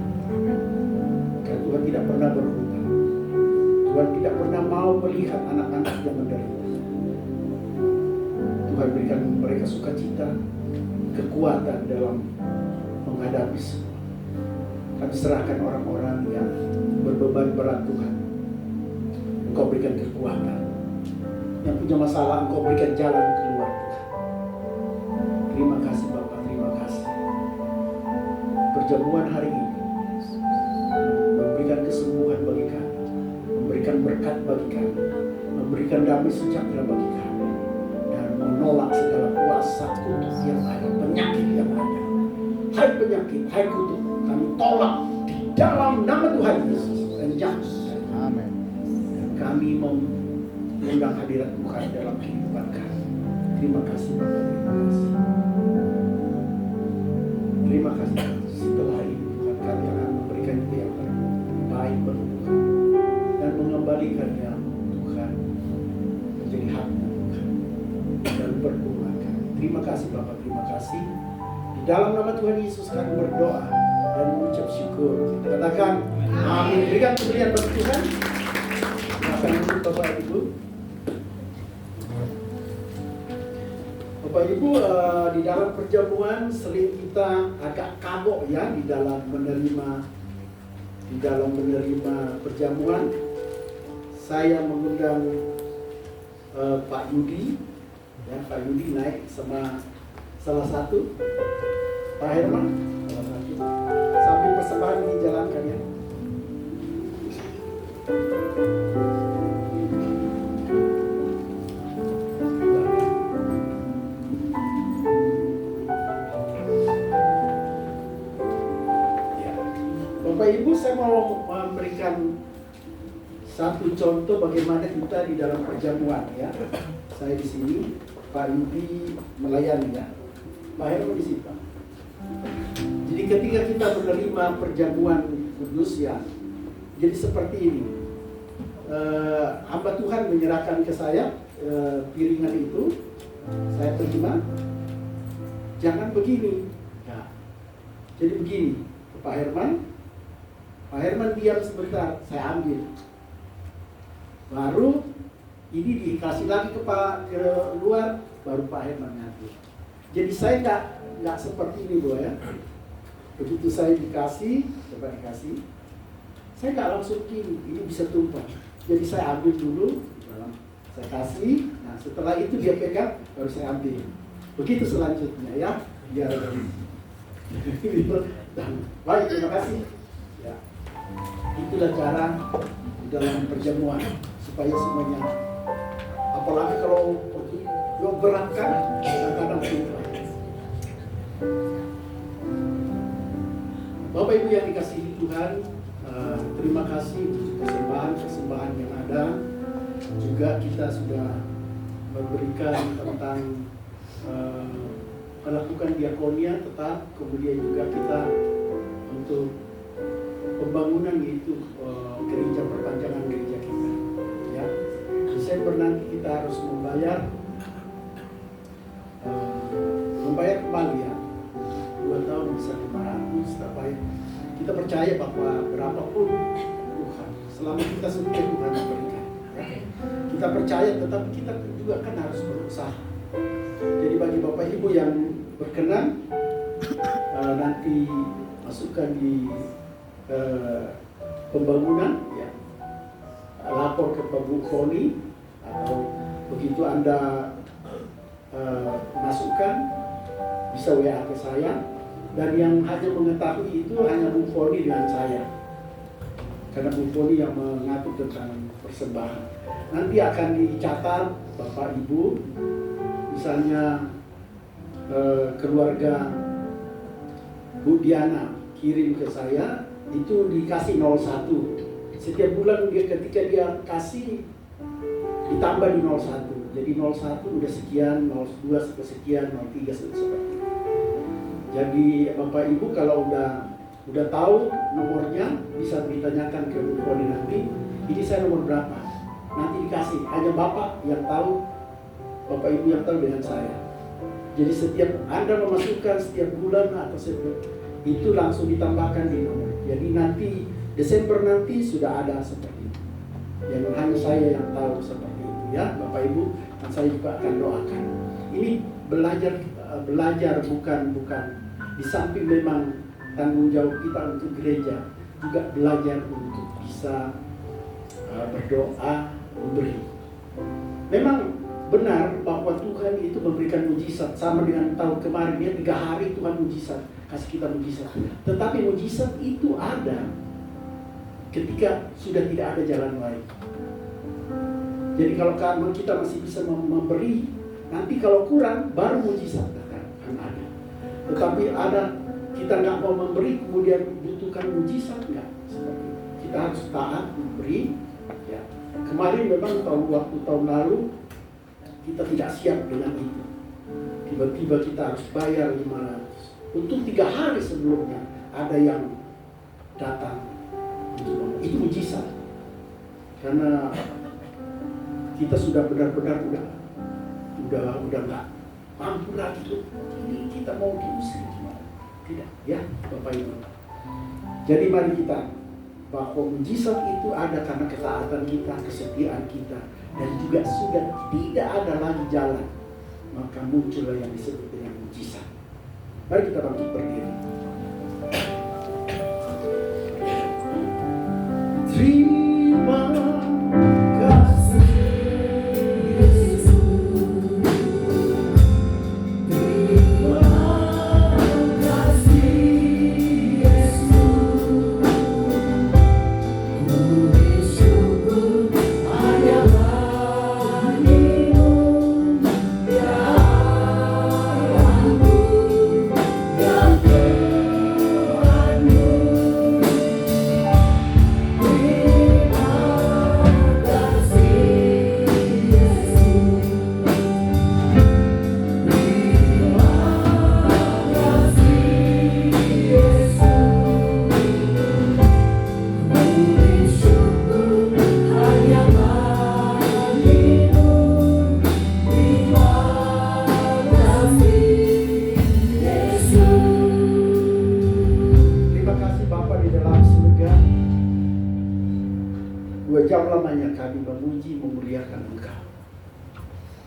Karena Tuhan tidak pernah berhutang. Tuhan tidak pernah mau melihat anak-anak yang menderita. Tuhan berikan mereka sukacita, kekuatan dalam menghadapi semua. Kami serahkan orang-orang yang berbeban berat Tuhan. Engkau berikan kekuatan. Yang punya masalah Engkau berikan jalan keluar Tuhan. Terima kasih Bapak, terima kasih. Perjamuan hari ini memberikan kesembuhan bagi kami, memberikan berkat bagi kami, memberikan damai sejahtera bagi kami, dan menolak segala kuasa kutuk yang ada, penyakit yang ada. Hai penyakit, hai kutuk, kami tolak di dalam nama Tuhan Yesus. Dan jangan, amin. Dan kami mengundang hadirat Tuhan dalam kehidupan kami. Terima kasih Bapak, terima kasih. Terima kasih. Setelah ini Tuhan, kami akan memberikan itu yang terbaik bagi Tuhan dan mengembalikannya Tuhan menjadi haknya Tuhan. Dan kasih. Di dalam nama Tuhan Yesus kami berdoa dan mengucap syukur. Kita katakan amin. Berikan pujian bagi Tuhan. Silakan duduk Bapak Ibu. Bapak Ibu, di dalam perjamuan sering kita agak kagok ya di dalam menerima perjamuan. Saya mengundang Pak Yudi, ya Pak Yudi naik sama salah satu Pak Herman, salah satu. Sambil persembahan ini jalankan ya. Bapak Ibu, saya mau memberikan satu contoh bagaimana kita di dalam perjamuan ya. Saya di sini, Pak Yudi melayani ya. Pak Herman di sini Pak. Jadi ketika kita menerima perjamuan kudus ya, jadi seperti ini. Hamba Tuhan menyerahkan ke saya piringan itu, saya terima. Jangan begini. Ya. Jadi begini, ke Pak Herman. Pak Herman diam sebentar, saya ambil. Baru ini dikasih lagi ke luar, baru Pak Herman ngambil. Jadi saya nggak seperti ini Bu ya. Begitu saya dikasih, coba dikasih, saya nggak langsung gini, ini bisa tumpah. Jadi saya ambil dulu, saya kasih. Nah setelah itu dia pegang, baru saya ambil. Begitu selanjutnya ya. Biar baik, terima kasih. Ya. Itulah cara di dalam perjamuan supaya semuanya, apalagi kalau pergi berangkat kadang-kadang lupa. Bapak Ibu yang dikasihi Tuhan, terima kasih persembahan yang ada. Juga kita sudah memberikan tentang melakukan diakonia tetap, kemudian juga kita untuk pembangunan yaitu gereja, perpanjangan gereja kita ya. Desember nanti kita harus membayar kembali ya, 2 tahun bisa 500 tapi kita percaya bahwa berapapun Tuhan, selama kita setia Tuhan memberikan ya. Kita percaya, tetapi kita juga kan harus berusaha. Jadi bagi Bapak Ibu yang berkenan nanti masukkan di pembangunan ya, lapor ke Pak Bu Foni, atau begitu Anda masukkan bisa WA ke saya, dan yang hanya mengetahui itu hanya Bu Foni dengan saya, karena Bu Foni yang mengatur tentang persembahan. Nanti akan dicatat Bapak Ibu, misalnya keluarga Bu Diana kirim ke saya, itu dikasih 01. Setiap bulan ketika dia kasih ditambah di 01. Jadi 01 udah sekian, 02 sekian, 03 seperti itu. Jadi Bapak Ibu kalau udah tahu nomornya, bisa ditanyakan ke Bu Koni nanti, ini saya nomor berapa. Nanti dikasih, hanya Bapak yang tahu, Bapak Ibu yang tahu dengan saya. Jadi setiap Anda memasukkan setiap bulan atau setiap itu langsung ditambahkan di nomor. Jadi nanti Desember nanti sudah ada seperti itu. Yang hanya saya yang tahu seperti itu ya Bapak Ibu, dan saya juga akan doakan. Ini belajar bukan di samping memang tanggung jawab kita untuk gereja, juga belajar untuk bisa berdoa, memberi. Memang benar bahwa Tuhan itu memberikan mujizat, sama dengan tahun kemarin ya, 3 hari Tuhan mujizat, kasih kita mujizat. Tetapi mujizat itu ada ketika sudah tidak ada jalan lain. Jadi kalau kita masih bisa memberi, nanti kalau kurang baru mujizat akan ada. Tetapi ada kita nggak mau memberi kemudian butuhkan mujizat, nggak seperti itu. Kita harus taat memberi. Ya. Kemarin memang waktu tahun lalu kita tidak siap dengan itu. Tiba-tiba kita harus bayar 500. Untuk 3 hari sebelumnya ada yang datang. Itu mujizat. Karena kita sudah benar-benar udah mampu lagi tuh. Ini kita mau diusir gimana? Tidak, ya Bapak Ibu. Jadi mari kita, bahwa mujizat itu ada karena ketaatan kita, kesetiaan kita, dan juga sudah tidak ada lagi jalan, maka muncullah yang disebut dengan mujizat. Mari kita bangkit berdiri. Terima kasih Yesus. Terima kasih Yesus. Ku bersyukur hanya bagimu, ya Allahku, ya Tuhanku. Terima kasih Bapa di dalam surga. 2 jam lamanya kami memuji, memuliakan Engkau,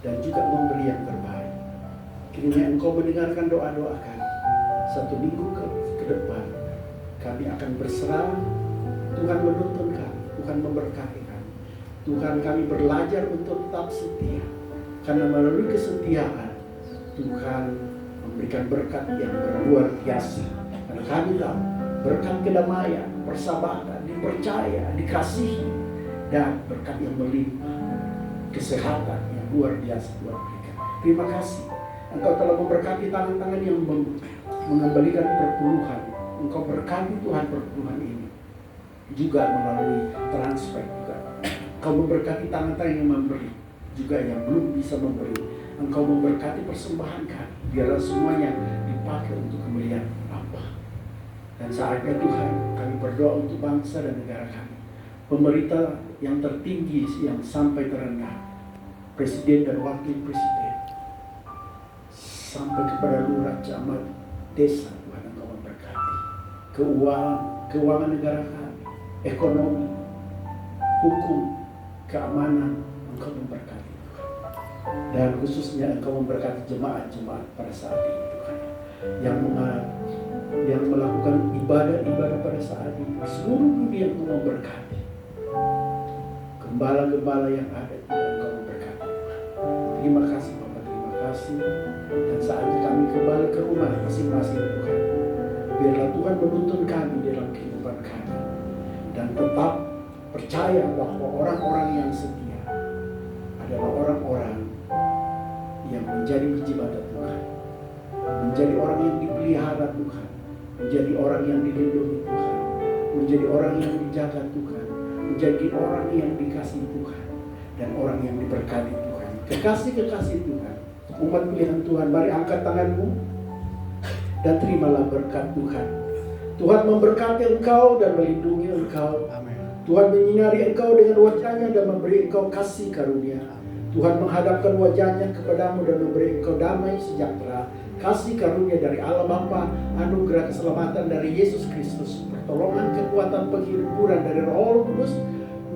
dan juga memberi yang terbaik. Kiranya Engkau mendengarkan doa-doa kami. 1 minggu ke depan kami akan berserah. Tuhan menuntun kami, Tuhan memberkati kami. Tuhan, kami belajar untuk tetap setia, karena melalui kesetiaan Tuhan memberikan berkat yang luar biasa. Karena kami tahu berkat kedamaian, persahabatan, dipercaya, dikasihi, dan berkat yang melimpah, kesehatan yang luar biasa Tuhan berikan. Terima kasih Engkau telah memberkati tangan-tangan yang mengembalikan perpuluhan. Engkau berkati Tuhan perpuluhan ini juga melalui transfer juga. Engkau memberkati tangan-tangan yang memberi, juga yang belum bisa memberi. Engkau memberkati persembahan kami, biarlah semuanya dipakai untuk kemuliaan Bapa. Dan saatnya Tuhan, kami berdoa untuk bangsa dan negara kami, pemerintah yang tertinggi yang sampai terendah, presiden dan wakil presiden, sampai kepada lurah, camat, desa. Tuhan, Engkau memberkati keuangan negara kami, ekonomi, hukum, keamanan. Engkau memberkati Tuhan, dan khususnya Engkau memberkati jemaat-jemaat pada saat ini Tuhan, yang melakukan ibadah-ibadah pada saat ini. Seluruh dunia Engkau memberkati. Gembala-gembala yang ada Tuhan, Engkau memberkati Tuhan. Terima kasih Bapak, terima kasih. Dan saatnya kami kembali ke rumah masing-masing Tuhan. Biarlah Tuhan menuntun kami dalam kehidupan kami, dan tetap percaya bahwa orang-orang yang setia adalah orang-orang yang menjadi ibadat Tuhan, menjadi orang yang dipelihara Tuhan, menjadi orang yang dilindungi Tuhan, menjadi orang yang dijaga Tuhan, menjadi orang yang dikasihi Tuhan, dan orang yang diberkati Tuhan. Kekasih-kekasih Tuhan, umat pilihan Tuhan, mari angkat tanganmu dan terimalah berkat Tuhan. Tuhan memberkati engkau dan melindungi engkau. Amin. Tuhan menyinari engkau dengan wajahnya dan memberi engkau kasih karunia. Tuhan menghadapkan wajahnya kepadamu dan memberi engkau damai sejahtera, kasih karunia dari Allah Bapa, anugerah keselamatan dari Yesus Kristus, pertolongan, kekuatan, penghiburan dari Roh Kudus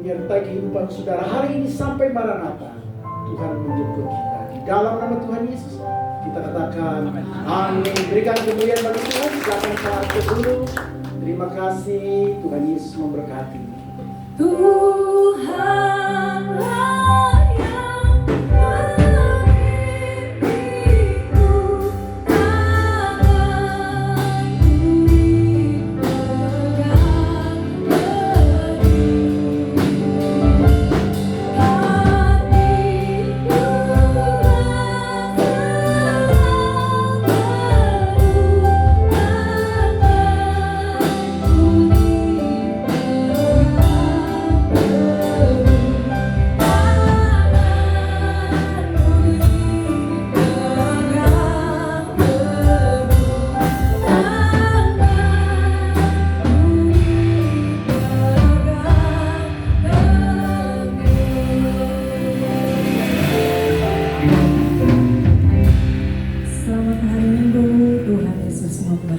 menyertai kehidupan saudara hari ini sampai Maranatha. Tuhan menjemput kita di dalam nama Tuhan Yesus. Kita katakan amin. Berikan kemuliaan bagi Tuhan. Silakan saat dulu. Terima kasih. Tuhan Yesus memberkati. Tuhan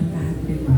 berkat. Terima